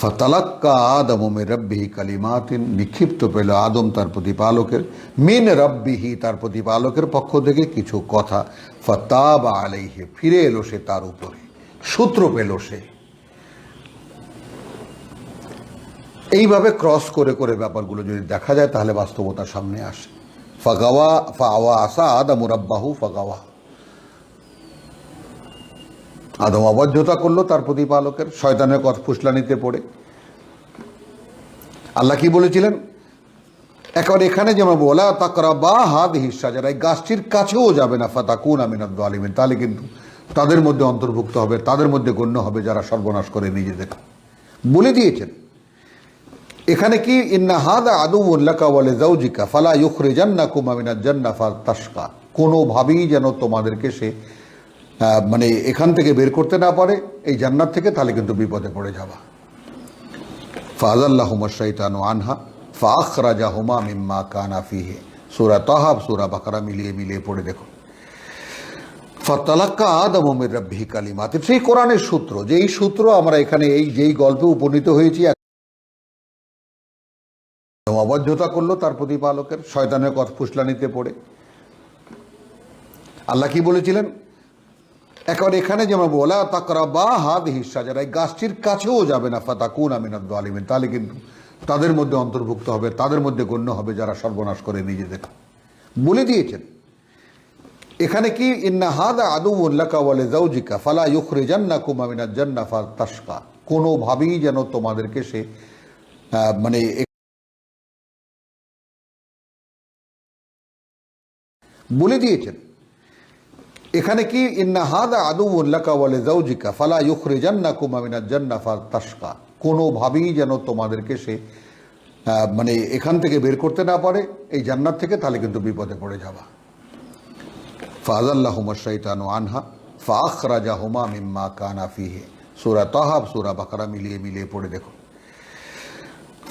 ফাতালাক্কা আদমু মির রাব্বিহি কালিমাতিন, নিক্ষিপ্ত পেল আদম তার প্রতিপালকের, মিন রাব্বিহি, তার প্রতিপালকের পক্ষ থেকে কিছু কথা। ফাতাবা আলাইহি, ফিরে এলো সে তার উপরে, সূত্র পেল সে। এইভাবে ক্রস করে করে ব্যাপারগুলো যদি দেখা যায় তাহলে বাস্তবতার সামনে আসে। ফাগাওয়া, ফাআওয়াসা আদামু রাব্বাহু ফাগাওয়া, আদম অবাধ্যতা করলো তার প্রতিপালকের, শয়তানের কথা ফুসলানিতে পড়ে। আল্লাহ কি বলেছিলেন? এখন এখানে যেমন ওয়ালা তাকরাবা হাযিহি শাজারা, এই গাছটির কাছেও যাবে না, ফাতাকুনা মিনাদ যালিমিন, তাহলে কিন্তু তাদের মধ্যে অন্তর্ভুক্ত হবে, তাদের মধ্যে গণ্য হবে যারা সর্বনাশ করে নিজেদের। বলে দিয়েছেন এখানে কি, ইন্না হাযা আদুউন লাকা ওয়া লিজাওজিকা ফালা ইউখরিজান্নাকুমা মিনাজ জান্নাহ ফাতাশকা, কোনোভাবেই যেন তোমাদেরকে সে মানে এখান থেকে বের করতে না পারে, এই জান্নাত থেকে, তাহলে কিন্তু বিপদে পড়ে যাবা। ফাআযাল্লাহুমা শাইতানু আনহা ফাআখরাজাহুমা মিম্মা কানা ফিহি, সূরা তাহা সূরা বাকারা মিলিয়ে পড়ে দেখো। ফাতালাক্কা আদামু মির রাব্বিহি কালিমাতিন, সেই কোরআনের সূত্র, যেই সূত্র আমরা এখানে এই যেই গল্পে উপনীত হয়েছি। অবাধ্যতা করলো তার প্রতিপালকের, শয়তানের কথা ফুসলানিতে পড়ে। আল্লাহ কি বলেছিলেন? এখন এখানে যেমন ওয়ালা তাকরাবা হাযিহি শাজারা, এই গাছটির কাছেও যাবে না, ফাতাকুনা মিনাদ যালিমিন, তাহলে কিন্তু তাদের মধ্যে অন্তর্ভুক্ত হবে, তাদের মধ্যে গণ্য হবে যারা সর্বনাশ করে নিজেদের। বলে দিয়েছেন এখানে কি, ইন্না হাযা আদুউন লাকা ওয়া লিজাওজিকা ফালা ইউখরিজান্নাকুমা মিনাজ জান্নাহ ফাতাশকা, কোনোভাবেই যেন তোমাদেরকে সে মানে বলে দিয়েছেন এখানে কি, ইন্না হাযা আদুউন লাকা ওয়া লিজাওজিকা ফালা ইউখরিজান্নাকুমা মিনাজ জান্নাহ ফাতাশকা, কোনোভাবেই যেন তোমাদেরকে সে মানে এখান থেকে বের করতে না পারে, এই জান্নাত থেকে, তাহলে কিন্তু বিপদে পড়ে যাবা। ফাআযাল্লাহুমা শাইতানু আনহা ফাআখরাজাহুমা মিম্মা কানা ফিহি, সূরা তাহা, সূরা বাকারা মিলিয়ে মিলিয়ে পড়ে দেখো।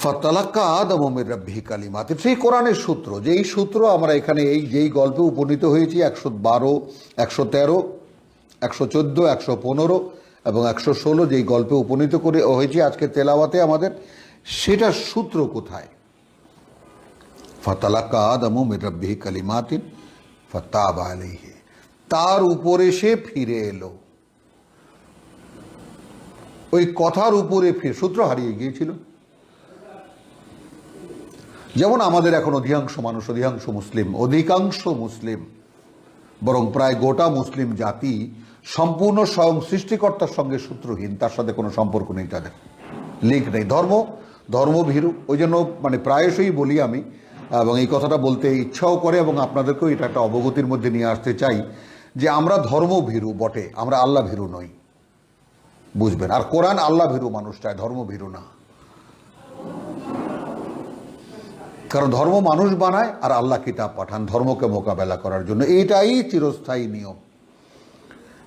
ফাতালাক্কা আদম মির রাব্বিহি কালিমাতিন, সেই কোরআনের সূত্র, যেই সূত্র আমরা এখানে এই যেই গল্পে উপনীত হয়েছি 112, 113, 114, 115 এবং 116 যেই গল্পে উপনীত করে হয়েছি আজকে তেলাওয়াতে আমাদের, সেটার সূত্র কোথায়? ফাতালাক্কা আদম মির রাব্বিহি কালিমাতিন ফাতাবা আলাইহি, তার উপরে সে ফিরে এলো। ওই কথার উপরে ফিরে, সূত্র হারিয়ে গিয়েছিল। যেমন আমাদের এখন অধিকাংশ মানুষ, অধিকাংশ মুসলিম বরং প্রায় গোটা মুসলিম জাতি সম্পূর্ণ স্বয়ং সৃষ্টিকর্তার সঙ্গে সূত্রহীন, তার সাথে কোনো সম্পর্ক নেই, তাদের লিঙ্ক নেই, ধর্মভীরু। ওই জন্য মানে প্রায়শই বলি আমি, এবং এই কথাটা বলতে ইচ্ছাও করে এবং আপনাদেরকেও এটা একটা অবগতির মধ্যে নিয়ে আসতে চাই যে আমরা ধর্মভীরু বটে, আমরা আল্লাহ ভীরু নই, বুঝবেন। আর কোরআন আল্লাহ ভীরু মানুষ চায়, ধর্মভীরু না। কারণ ধর্ম মানুষ বানায় আর আল্লাহ কিতাব পাঠান ধর্মকে মোকাবেলা করার জন্য। এইটাই চিরস্থায়ী নিয়ম।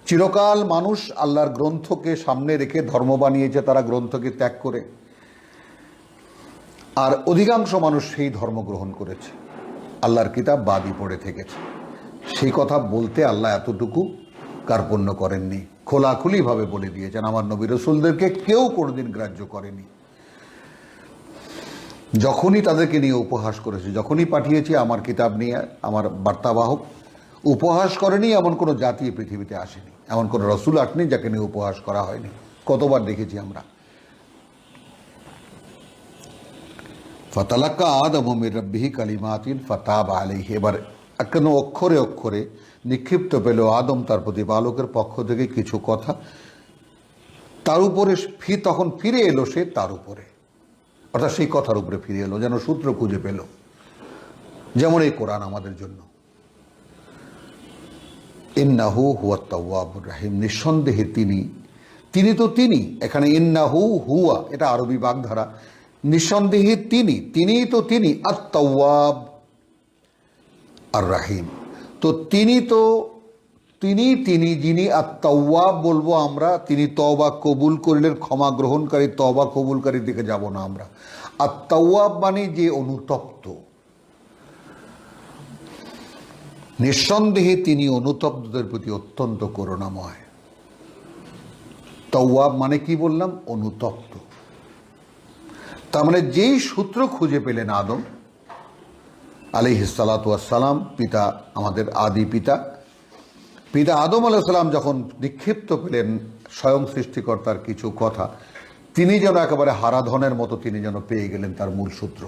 চিরকাল মানুষ আল্লাহর গ্রন্থকে সামনে রেখে ধর্ম বানিয়েছে, তারা গ্রন্থকে ত্যাগ করে। আর অধিকাংশ মানুষ সেই ধর্ম গ্রহণ করেছে, আল্লাহর কিতাব বাদই পড়ে থেকেছে। সেই কথা বলতে আল্লাহ এতটুকু কার্পণ্য করেননি, খোলাখুলিভাবে বলে দিয়েছেন। আমার নবী রাসূলদেরকে কেউ কোনোদিন গ্রাহ্য করেনি। যখনই তাদেরকে নিয়ে উপহাস করেছে, যখনই পাঠিয়েছি আমার কিতাব নিয়ে আমার বার্তাবাহক, উপহাস করেনি এমন কোনো জাতি পৃথিবীতে আসেনি, এমন কোনো রসুল আসেনি যাকে নিয়ে উপহাস করা হয়নি। কতবার দেখেছি আমরা। ফাতালাক্কা আদম মির রাব্বিহি কালিমাতিন ফাতাবা আলাইহি, এবার কেন অক্ষরে অক্ষরে নিক্ষিপ্ত পেল আদম তার প্রতিপালকের পক্ষ থেকে কিছু কথা, তার উপরে তখন ফিরে এলো সে, তার উপরে অর্থাৎ সেই কথার উপরে ফিরে এলো, যেন সূত্র খুঁজে পেল। যেমন এই কোরআন আমাদের জন্য, ইন্নাহু হুয়াত তাওয়াবুর রাহিম, নিঃসন্দেহে তিনি তো তিনি, এখানে ইন্নাহু হুয়া এটা আরবি বাগধারা, নিঃসন্দেহে তিনিই তো তিনি আত তাওয়াব আর রাহিম। তো তিনি যিনি আত তাওয়াব বলবো আমরা, তিনি তওবা কবুল করিলেন, ক্ষমা গ্রহণকারী, তওবা কবুলকারীর দিকে যাব না আমরা। আত তাওয়াব মানে যে অনুতপ্ত, নিঃসন্দেহে তিনি অনুতপ্তদের প্রতি অত্যন্ত করুণাময়। তাওয়াব মানে কি বললাম? অনুতপ্ত। তার মানে যেই সূত্র খুঁজে পেলেন আদম আলাইহিস সালাতু ওয়াস সালাম, পিতা, আমাদের আদি পিতা আদম আলাইহিস সালাম যখন নিক্ষিপ্ত পেলেন স্বয়ং সৃষ্টিকর্তার কিছু কথা, তিনি যেন একেবারে হারাধনের মতো তিনি যেন পেয়ে গেলেন তার মূল সূত্র।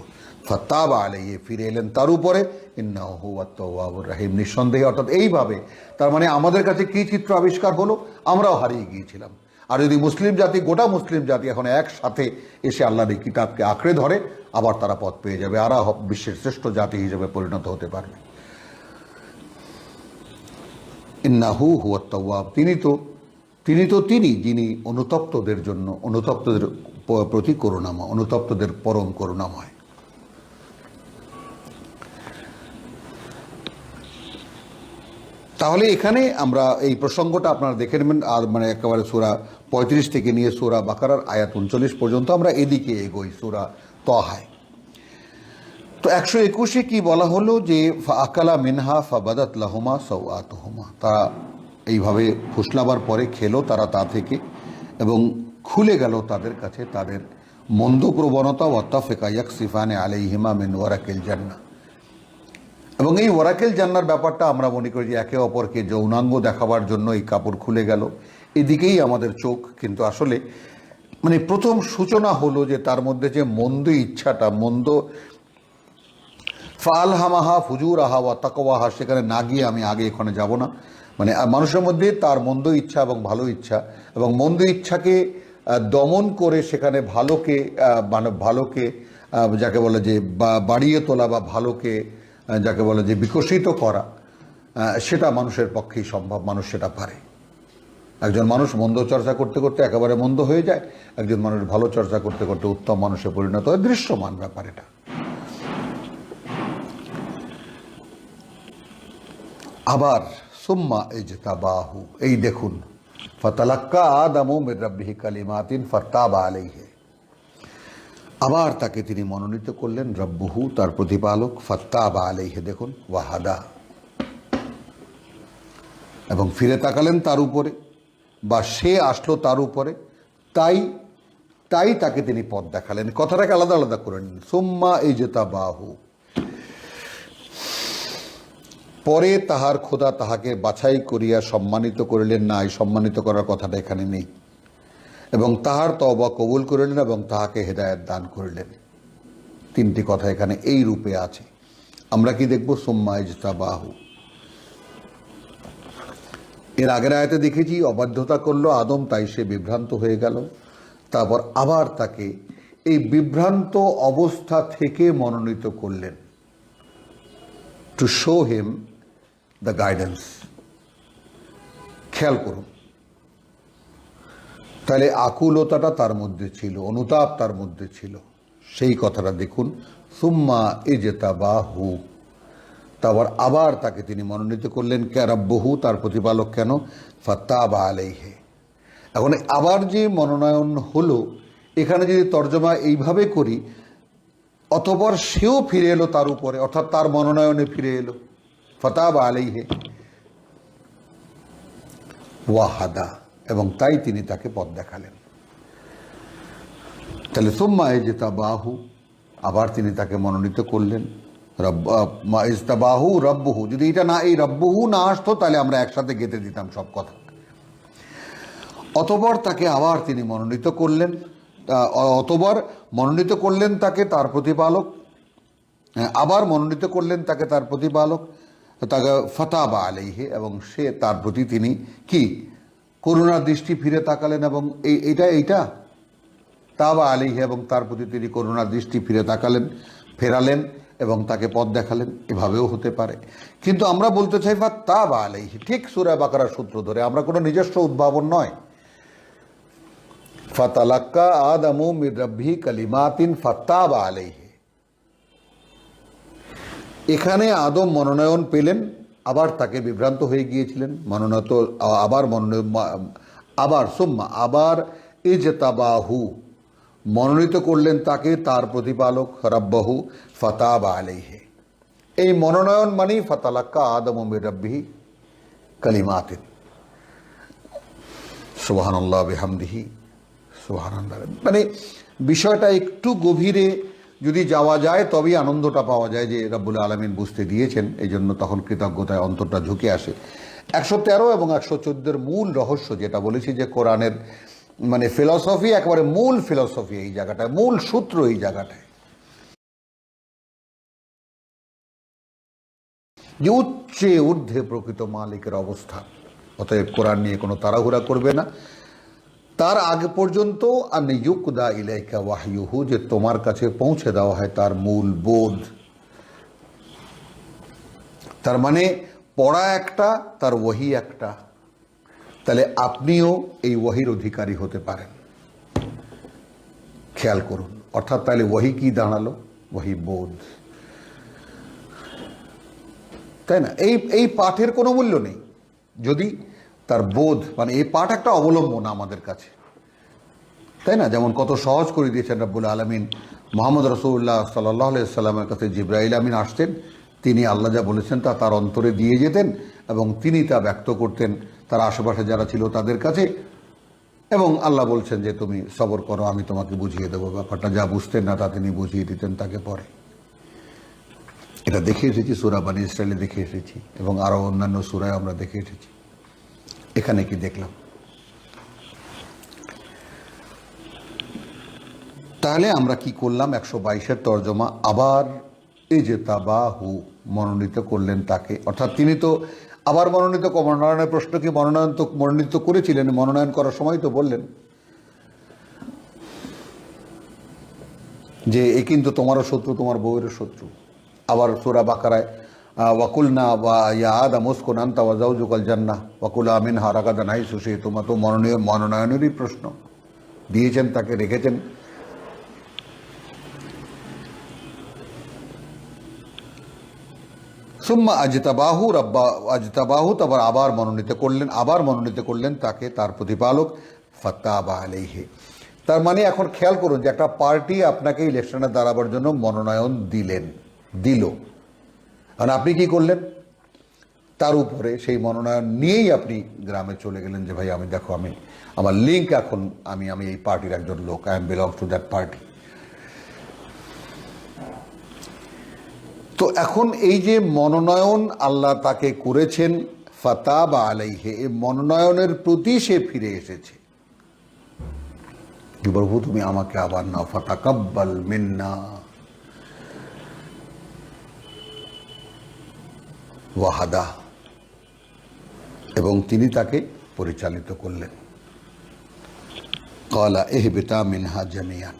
ফাতাবা আলাইহি, ফিরে এলেন তার উপরে। ইন্নাহু হুয়াত তাওয়াবুর রাহিম, নিঃসন্দেহে। অর্থাৎ এইভাবে তার মানে আমাদের কাছে কি চিত্র আবিষ্কার হলো? আমরাও হারিয়ে গিয়েছিলাম। আর যদি মুসলিম জাতি, গোটা মুসলিম জাতি এখন একসাথে এসে আল্লাহর এই কিতাবকে আঁকড়ে ধরে, আবার তারা পথ পেয়ে যাবে, আর বিশ্বের শ্রেষ্ঠ জাতি হিসেবে পরিণত হতে পারবে। ইন্নাহু হুয়াত তাওয়াব, তিনি যিনি অনুতপ্তদের জন্য, অনুতপ্তদের প্রতি করুণাময়, অনুতপ্তদের পরম করুণাময়। তাহলে এখানে আমরা এই প্রসঙ্গটা আপনারা দেখে নেবেন। আর মানে একেবারে সূরা 35 থেকে নিয়ে সূরা বাকারার আয়াত 39 পর্যন্ত আমরা এদিকে এগোই সূরা তাহায়। তো 121-এ কি বলা হলো যে ফাআকালা মিনহা ফাবাদাত লাহুমা সাওআতুহুমা, তারা এইভাবে ফুসলাবার পরে খেলো তারা তা থেকে, এবং খুলে গেল তাদের কাছে তাদের মন্দ প্রবণতা। ওয়াত্তাফিকা ইয়াকসিফানে আলাইহিমা মিন ওয়ারাকিল জান্নাহ, এবং এই ওয়ারাকিল জান্নার ব্যাপারটা আমরা মনে করি যে একে অপরকে যৌনাঙ্গ দেখাবার জন্য এই কাপড় খুলে গেল, এদিকেই আমাদের চোখ। কিন্তু আসলে মানে প্রথম সূচনা হলো যে তার মধ্যে যে মন্দ ইচ্ছাটা, মন্দ ফালহামাহা ফুজুরাহা ওয়া তাকওয়াহা, সেখানে না গিয়ে আমি আগে এখানে যাব না। মানে মানুষের মধ্যে তার মন্দ ইচ্ছা এবং ভালো ইচ্ছা, এবং মন্দ ইচ্ছাকে দমন করে সেখানে ভালোকে, মানে ভালোকে যাকে বলে যে বাড়িয়ে তোলা বা ভালোকে যাকে বলে যে বিকশিত করা, সেটা মানুষের পক্ষেই সম্ভব, মানুষ সেটা পারে। একজন মানুষ মন্দ চর্চা করতে করতে একেবারে মন্দ হয়ে যায়, একজন মানুষ ভালো চর্চা করতে করতে উত্তম মানুষে পরিণত হয়। দৃশ্যমান ব্যাপার এটা। আবার সুম্মা ইজতাবাহু, এই দেখুন ফাতালাক্কা আদামু মির রাব্বিহি কালিমাতিন ফাতাবা আলাইহি। আবার তাকে তিনি মনোনীত করলেন, রব্বুহু তার প্রতিপালক, ফাত্তাবা আলাইহি দেখুন, ওয়াহাদা এবং ফিরে তাকালেন তার উপরে, বা সে আসলো তার উপরে, তাই তাকে তিনি পথ দেখালেন। কথাটাকে আলাদা আলাদা করে নিন। সুম্মা ইজতাবাহু, পরে তাহার খোদা তাহাকে বাছাই করিয়া সম্মানিত করিলেন। না, এই সম্মানিত করার কথাটা এখানে নেই। এবং তাহার তওবা কবুল করিলেন এবং তাহাকে হেদায়েত দান করিলেন। তিনটি কথা এখানে এই রূপে আছে। আমরা কি দেখব? সুম্মা ইজতাবাহু। এর আগের আয়াতে দেখেছি অবাধ্যতা করলো আদম, তাই সে বিভ্রান্ত হয়ে গেল। তারপর আবার তাকে এই বিভ্রান্ত অবস্থা থেকে মনোনীত করলেন, to show him the guidance. খেয়াল করুন, তাহলে আকুলতাটা তার মধ্যে ছিল, অনুতাপ তার মধ্যে ছিল। সেই কথাটা দেখুন, সুম্মা ইজতাবাহু, তারপর আবার তাকে তিনি মনোনীত করলেন, রাব্বুহু তার প্রতিপালক, কেন? ফাত্তাবা আলাইহি। এখন আবার যে মনোনয়ন হলো, এখানে যদি তর্জমা এইভাবে করি, অতঃপর সেও ফিরে এলো তার উপরে, অর্থাৎ তার মনোনয়নে ফিরে এলো, ফাত্তাবা আলাইহি ওয়াহাদা, এবং তাই তিনি তাকে পথ দেখালেন। তাহলে সুম্মা ইজতাবাহু, আবার তিনি তাকে মনোনীত করলেন, ইজতাবাহু রব্বুহু। যদি এটা না, এই রব্বুহু না আসতো, তাহলে আমরা একসাথে গেঁথে দিতাম সব কথা। অতঃপর তাকে আবার তিনি মনোনীত করলেন, অতঃপর মনোনীত করলেন তাকে তার প্রতিপালক, আবার মনোনীত করলেন তাকে তার প্রতিপালক, তাকে ফাতাবা আলাইহি, এবং সে তার প্রতি তিনি কি করুণার দৃষ্টি ফিরে তাকালেন, এবং এইটা তাবা আলাইহি, এবং তার প্রতি তিনি করুণার দৃষ্টি ফিরে তাকালেন, ফেরালেন এবং তাকে পথ দেখালেন। এভাবেও হতে পারে, কিন্তু আমরা বলতে চাই ফাত্তাবা আলাইহি, ঠিক সূরা বাকারার সূত্র ধরে, আমরা কোনো নিজস্ব উদ্ভাবন নয়। ফাতালাক্কা আদামু মির রাব্বিহি কালিমাতিন ফাত্তাবা আলাইহি। এখানে আদম মনোনয়ন পেলেন, আবার তাকে বিভ্রান্ত হয়ে গিয়েছিলেন, মনোনীত আবার সুম্মা আবার ইজতাবাহু, মনোনীত করলেন তাকে তার প্রতিপালক, রাব্বাহু ফাতাবা আলাইহি। এই মনোনয়ন মানেই ফাতালাক্কা আদমু মির রাব্বিহি কালিমাতিন। সুবহানাল্লাহ বিহামদিহি সুবহানাল্লাহ। মানে বিষয়টা একটু গভীরে যদি যাওয়া যায়, তবেই আনন্দটা পাওয়া যায় যে রব্বুল আলামিন বুঝতে দিয়েছেন, এই জন্য তখন কৃতজ্ঞতায় অন্তরটা ঝুঁকে আসে। 113 এবং 114 মূল রহস্য যেটা বলেছি, যে কোরআনের মানে ফিলসফি, একেবারে মূল ফিলসফি এই জায়গাটায়, মূল সূত্র এই জায়গাটায়, যে উচ্চে ঊর্ধ্বে প্রকৃত মালিকের অবস্থান। অতএব কোরআন নিয়ে কোনো তাড়াহুড়া করবে না, তার আগে পর্যন্ত আন ইউকদা ইলাইকা ওয়াহয়ুহু, যে তোমার কাছে পৌঁছে দেওয়া হয় তার মূল বোধ। তার মানে পড়া একটা, তার ওয়াহি একটা। তাহলে আপনিও এই ওয়াহির অধিকারী হতে পারেন। খেয়াল করুন, অর্থাৎ তাহলে ওয়াহি কি দাঁড়ালো? ওয়াহি বোধ, তাই না? এই পাঠের কোনো মূল্য নেই যদি তার বোধ, মানে এই পাঠ একটা অবলম্বন আমাদের কাছে, তাই না? যেমন কত সহজ করে দিয়েছেন রব্বুল আলামিন। মুহাম্মদ রাসূলুল্লাহ সাল্লাল্লাহু আলাইহি সাল্লামের কাছে জিবরাইল আমিন আসতেন, তিনি আল্লাহ যা বলেছেন তা তার অন্তরে দিয়ে যেতেন, এবং তিনি তা ব্যক্ত করতেন তার আশেপাশে যারা ছিল তাদের কাছে, এবং আল্লাহ বলছেন যে তুমি সবর করো, আমি তোমাকে বুঝিয়ে দেবো ব্যাপারটা। যা বুঝতেন না তা তিনি বুঝিয়ে দিতেন তাকে পরে। এটা দেখে এসেছি সূরা বনী ইসরাঈলে, দেখে এসেছি, এবং আরও অন্যান্য সূরায় আমরা দেখে এসেছি। এখানে কি দেখলাম? তাহলে আমরা কি করলাম? 122-এর তর্জমা, আবার ইজতাবাহু, মনোনীত করলেন তাকে, অর্থাৎ তিনি তো আবার মনোনয়নের প্রশ্ন কি, মনোনীত করেছিলেন, মনোনয়ন করার সময় তো বললেন যে এ কিন্তু তোমারও শত্রু, তোমার বউয়েরও শত্রু। আবার সূরা বাকারায় ওয়াকুলনা ওয়া ইয়া আদাম উসকুন আনতা ওয়া যাওজুকাল জান্নাহ ওয়া কুলা মিনহা রাগাদান হাইসু শি'তুমা, তো মনোনয়নেরই প্রশ্ন দিয়েছেন তাকে, রেখেছেন। সুম্মা আজতাবাহু, তারপর আবার মনোনীত করলেন তাকে, তার প্রতিপালক। ফাতাবা আলাইহি, তার মানে এখন খেয়াল করুন যে একটা পার্টি আপনাকে ইলেকশনে দাঁড়াবার জন্য মনোনয়ন দিল, আর আপনি কি করলেন? তার উপরে সেই মনোনয়ন নিয়েই আপনি গ্রামে চলে গেলেন যে ভাই আমি দেখো, আমি আমার লিঙ্ক, এখন আমি এই পার্টির একজন লোক, I am belongs to that party. তো এখন এই যে মনোনয়ন আল্লাহ তাকে করেছেন, ফাতাবা আলাইহি, এই মনোনয়নের প্রতি সে ফিরে এসেছে। প্রভু তুমি আমাকে আবার নাও, ফাতাকাব্বাল মিন্না ওয়াহাদা, এবং তিনি তাকে পরিচালিত করলেন। ক্বালা ইহবিতা মিনহা জামিয়ান,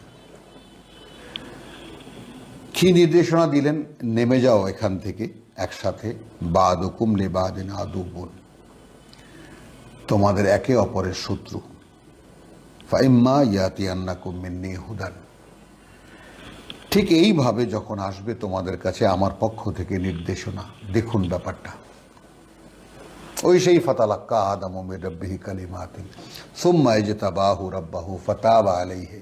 কি নির্দেশনা দিলেন? নেমে যাও এখান থেকে একসাথে। বাদুকুম লিবাদিন আদুবুন, তোমাদের একে অপরের শত্রু। ফাইম্মা ইয়াতিয়ান্নাকুম মিন্নি হুদান, ঠিক এইভাবে যখন আসবে তোমাদের কাছে আমার পক্ষ থেকে নির্দেশনা। দেখুন ব্যাপারটা, ওই সেই ফাতালাক্কা আদমু মির রাব্বিহি কালিমাতিন সুম্মা ইজতাবাহু রাব্বাহু ফাতাবা আলাইহি,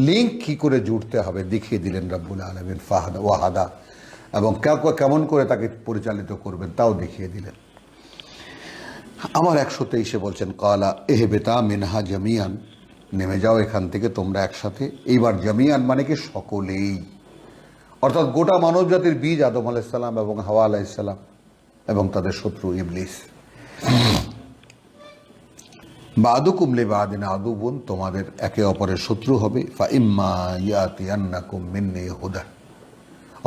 লিঙ্ক কি করে জুড়তে হবে দেখিয়ে দিলেন রব্বুল আলামিন। ফাহাদা ওয়াহাদা, এবং কেমন করে তাকে পরিচালিত করবেন তাও দেখিয়ে দিলেন। আমার 123 বলছেন ক্বালা ইহবিতা মিনহা জামিয়ান, নেমে যাও এখান থেকে তোমরা একসাথে। এইবার জামিয়ান মানে কি? সকলেই, অর্থাৎ গোটা মানব জাতির বীজ আদম আলাইহিস সালাম এবং হাওয়া আলাইহিস সালাম এবং তাদের শত্রু ইবলিস। বাদুকুম লিবাদিন আদুবুন, তোমাদের একে অপরের শত্রু হবে। ফাইম্মা ইয়াতিয়ান্নাকুম মিন্নি হুদা,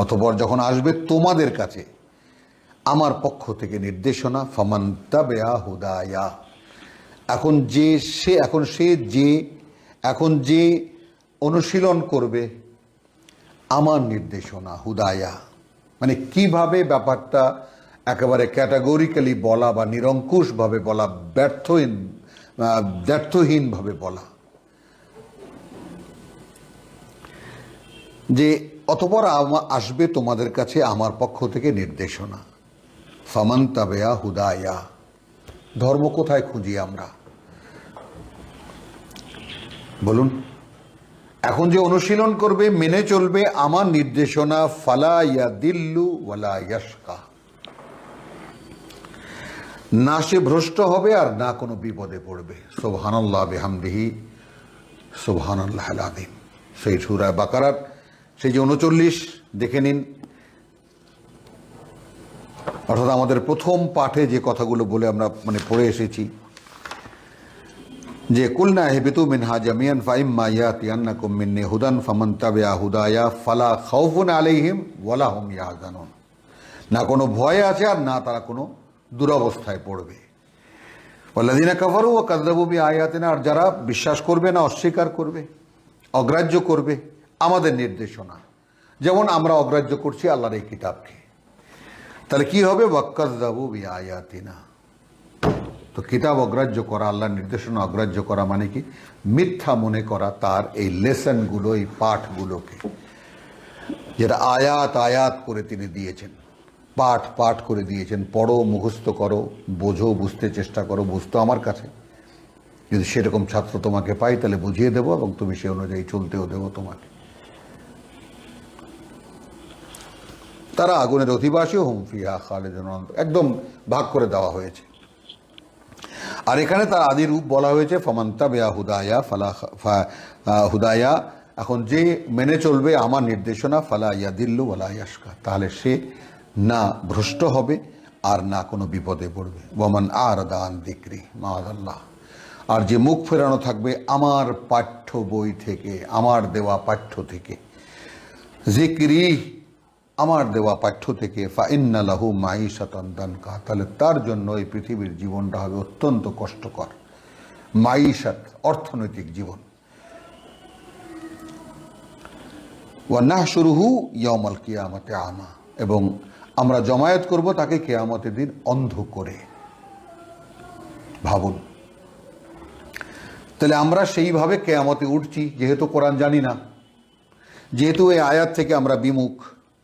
অতঃপর যখন আসবে তোমাদের কাছে আমার পক্ষ থেকে নির্দেশনা। ফামান তাবিআ হুদায়া, এখন যে অনুশীলন করবে আমার নির্দেশনা, হুদায়া মানে কিভাবে ব্যাপারটা একেবারে ক্যাটাগরিক্যালি বলা বা নিরঙ্কুশভাবে বলা, ব্যর্থহীনভাবে বলা, যে অতঃপর আসবে তোমাদের কাছে আমার পক্ষ থেকে নির্দেশনা। ফামান তাবিআ হুদায়া, ধর্ম কোথায় খুঁজি আমরা বলুন? এখন যে অনুশীলন করবে, মেনে চলবে আমার নির্দেশনা, ফালা ইয়াদিল্লু ওয়ালা ইয়াশকা, না সে ভ্রষ্ট হবে আর না কোনো বিপদে পড়বে। সুবহানাল্লাহ বিহামদিহি সুবহানাল্লাহিল আযীম, সেই সূরা বাকারার সেই যে 39 দেখে নিন। অর্থাৎ আমাদের প্রথম পাঠে যে কথাগুলো বলে আমরা পড়ে এসেছি যে কুলনা ইহবিতু মিনহা জামিয়ান ফাইম্মা ইয়াতিয়ান্নাকুম মিন্নি হুদান ফামান তাবিআ হুদায়া ফালা খাউফুন আলাইহিম ওয়ালা হুম ইয়াহজানুন, না কোনো ভয় আছে আর না তারা কোনো দুরবস্থায় পড়বে। ওয়াল্লাযিনা কাফারু ওয়া কাযযাবু বিআয়াতিনা, আর যারা বিশ্বাস করবে না, অস্বীকার করবে, অগ্রাহ্য করবে আমাদের নির্দেশনা, যেমন আমরা অগ্রাহ্য করছি আল্লাহর এই কিতাবকে, তাহলে কি হবে? ওয়া কাযযাবু বিআয়াতিনা, তো কিতাব অগ্রাহ্য করা, আল্লাহর নির্দেশনা অগ্রাহ্য করা মানে কি? মিথ্যা মনে করা তার এই লেসনগুলো, এই পাঠগুলোকে, যেটা আয়াত আয়াত করে তিনি দিয়েছেন, পাঠ করে দিয়েছেন। পড়ো, মুখস্থ করো, বোঝো, বুঝতে চেষ্টা করো, বুঝতো আমার কাছে। যদি সেরকম ছাত্র তোমাকে পাই তাহলে বুঝিয়ে দেবো এবং তুমি সে অনুযায়ী চলতেও দেবো তোমাকে। তারা আগুনের অধিবাসী, হুম ফিহা খালিদুন, একদম ভাগ করে দেওয়া হয়েছে। আর এখানে তার আদি রূপ বলা হয়েছে ফামান তাবিআ হুদায়া হুদায়া, এখন যে মেনে চলবে আমার নির্দেশনা, ফালা ইয়াদিল্লু ওয়ালা ইয়াশকা, তাহলে সে না ভ্রষ্ট হবে আর না কোনো বিপদে পড়বে। ওয়ামান আরাদা আন যিকরি মাআযাল্লাহ, আর যে মুখ ফেরানো থাকবে আমার পাঠ্য বই থেকে, আমার দেওয়া পাঠ্য থেকে, যিকরি আমার দেওয়া পাঠ্য থেকে, ফাইন্না লাহু মাঈশাতান দানকা, তাহলে তার জন্য এই পৃথিবীর জীবনটা হবে অত্যন্ত কষ্টকর। মাঈশাত অর্থনৈতিক জীবন। ওয়া নাহশুরুহু ইয়াউমাল কিয়ামাতি আমা, এবং আমরা জমায়েত করব তাকে কিয়ামতের দিন অন্ধ করে। ভাবুন, তাহলে আমরা সেইভাবে কিয়ামতে উঠছি, যেহেতু কোরআন জানি না, যেহেতু এই আয়াত থেকে আমরা বিমুখ,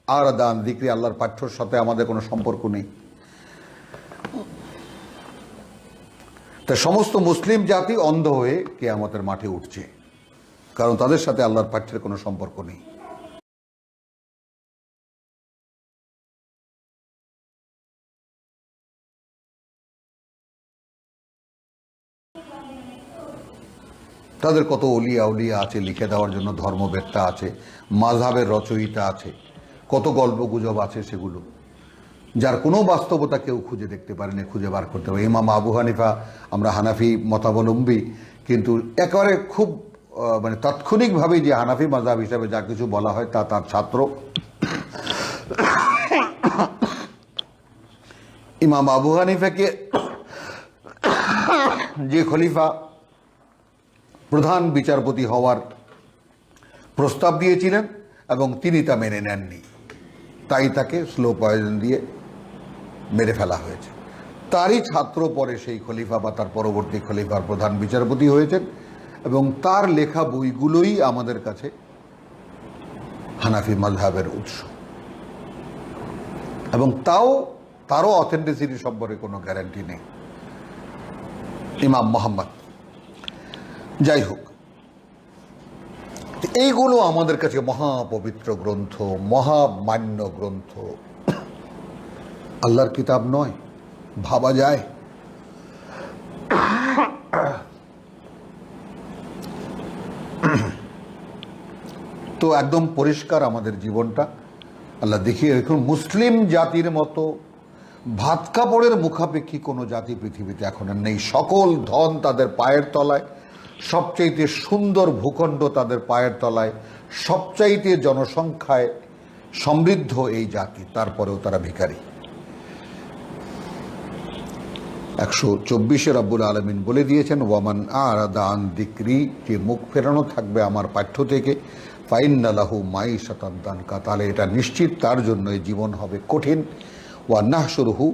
আর দান যিকরি, আল্লাহর পাঠ্যর সাথে আমাদের কোনো সম্পর্ক নেই। তা সমস্ত মুসলিম জাতি অন্ধ হয়ে কিয়ামতের মাঠে উঠছে, কারণ তাদের সাথে আল্লাহর পাঠ্যের কোনো সম্পর্ক নেই। তাদের কত অলিয়া উলিয়া আছে, লিখে দেওয়ার জন্য ধর্মবেত্তা আছে, মাযহাবের রচয়িতা আছে, কত গল্প গুজব আছে, সেগুলো যার কোনো বাস্তবতা কেউ খুঁজে দেখতে পারেনি, খুঁজে বার করতে পারে। ইমাম আবু হানিফা, আমরা হানাফি মতাবলম্বী, কিন্তু একেবারে খুব মানে তাৎক্ষণিকভাবেই যে হানাফি মাযহাব হিসাবে যা কিছু বলা হয় তা তার ছাত্র ইমাম আবু হানিফাকে যে খলিফা প্রধান বিচারপতি হওয়ার প্রস্তাব দিয়েছিলেন এবং তিনি তা মেনে নেননি, তাই তাকে স্লো পয়জন দিয়ে মেরে ফেলা হয়েছে। তারই ছাত্র পরে সেই খলিফা বা তার পরবর্তী খলিফার প্রধান বিচারপতি হয়েছেন, এবং তার লেখা বইগুলোই আমাদের কাছে হানাফি মাযহাবের উৎস, এবং তারও অথেন্টিসিটি সম্পর্কে কোনো গ্যারান্টি নেই। ইমাম মোহাম্মদ, যাই হোক, এইগুলো আমাদের কাছে মহাপবিত্র গ্রন্থ, মহামান্য গ্রন্থ, আল্লাহর কিতাব নয়, ভাবা যায়? তো একদম পরিষ্কার আমাদের জীবনটা আল্লাহ দেখিয়ে, এখন মুসলিম জাতির মতো ভাত কাপড়ের মুখাপেক্ষী কোনো জাতি পৃথিবীতে এখন আর নেই। সকল ধন তাদের পায়ের তলায়, সবচাইতে সুন্দর ভূখণ্ড তাদের পায়ের তলায়, সবচাইতে জনসংখ্যায় সমৃদ্ধ এই জাতি, তারপরেও তারা ভিখারি। 124 রব্বুল আলামিন বলে দিয়েছেন, ওয়ামান আরাদা আন যিকরি, যে মুখ ফেরানো থাকবে আমার পাঠ্য থেকে, ফাইন্না লাহু মাইশাতান দানকা, তাহলে এটা নিশ্চিত তার জন্য এই জীবন হবে কঠিন। ওয়া নাহশুরুহু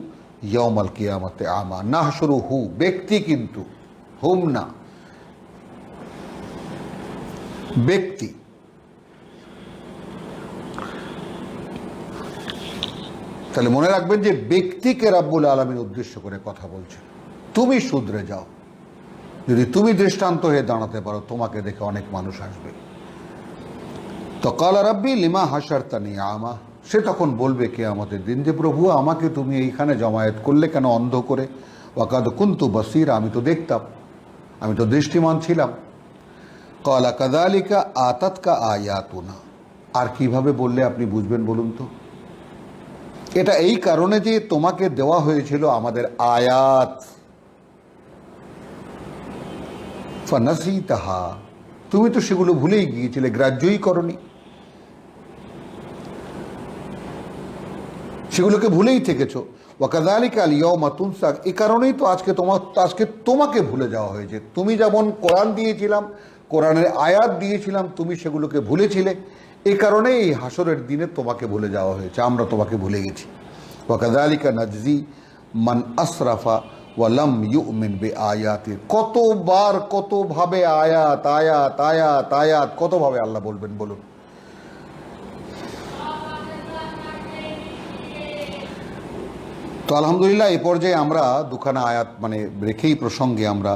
ইয়াউমাল কিয়ামাতে আমা, নাহশুরুহু ব্যক্তি, কিন্তু হুম না, ব্যক্তি। তাহলে মনে রাখবেন যে ব্যক্তিকে রাব্বুল আলামিন উদ্দেশ্য করে কথা বলছেন। তুমি শুধরে যাও, যদি তুমি দৃষ্টান্ত হয়ে দাঁড়াতে পারো, তোমাকে দেখে অনেক মানুষ আসবে। তো কালা রাব্বি লিমা হাশারতানি আমা, সে তখন বলবে কিয়ামতের দিন যে প্রভু, আমাকে তুমি এইখানে জমায়েত করলে কেন অন্ধ করে? ওয়াকাদ কুনতু বাসীরা, আমি তো দেখতাম, আমি তো দৃষ্টিমান ছিলাম। কালা কাযালিকা আতাতকা আয়াতুনা, আর কিভাবে বললে আপনি বুঝবেন বলুন তো? এটা এই কারণে যে তোমাকে দেওয়া হয়েছিল আমাদের আয়াত, ফানাসিতাহা, তুমি তো সেগুলো ভুলেই গিয়েছিলে, গ্রাহ্যই করনি, সেগুলোকে ভুলেই থেকেছো। ওয়াকাযালিকা আল ইয়াউমা তুনসা, এই কারণেই তো আজকে তোমাকে ভুলে যাওয়া হয়েছে। তুমি যেমন কোরআন দিয়েছিলাম, কোরআনের আয়াত দিয়েছিলাম, তুমি সেগুলোকে ভুলেছিলে, এই কারণে এই হাসরের দিনে তোমাকে ভুলে যাওয়া হয়েছে, আমরা তোমাকে ভুলে গেছি। ওয়াকাযালিকা নাজজি মান আসরাফা ওয়া লাম ইউমিন বিআয়াতি, কতবার কতভাবে আয়াত আয়াত আয়াত আয়াত, কতভাবে আল্লাহ বলবেন বলুন? তো আলহামদুলিল্লাহ, এই পর্যায়ে আমরা দুখানা আয়াত মানে রেখেই প্রসঙ্গে আমরা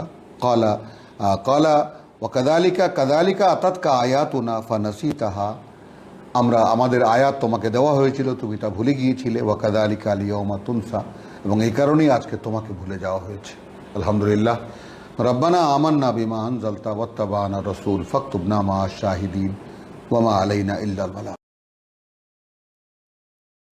কালা ওয়াকাযালিকা আতাতকা আয়াতুনা ফানাসিতাহা, আমরা আমাদের আয়াত তোমাকে দেওয়া হয়েছিল, তুমি তা ভুলে গিয়েছিলে। ওয়াকাযালিকা আল ইয়াউমা তুনসা, এবং এই কারণেই আজকে তোমাকে ভুলে যাওয়া হয়েছে। আলহামদুলিল্লাহ। রব্বানা আমান্না বিমা আনজালতা ওয়াত্তাবা'না রাসূল ফাকতুবনা মা'আশ শাহিদিন ওয়া মা আলাইনা ইল্লাল বালাগ।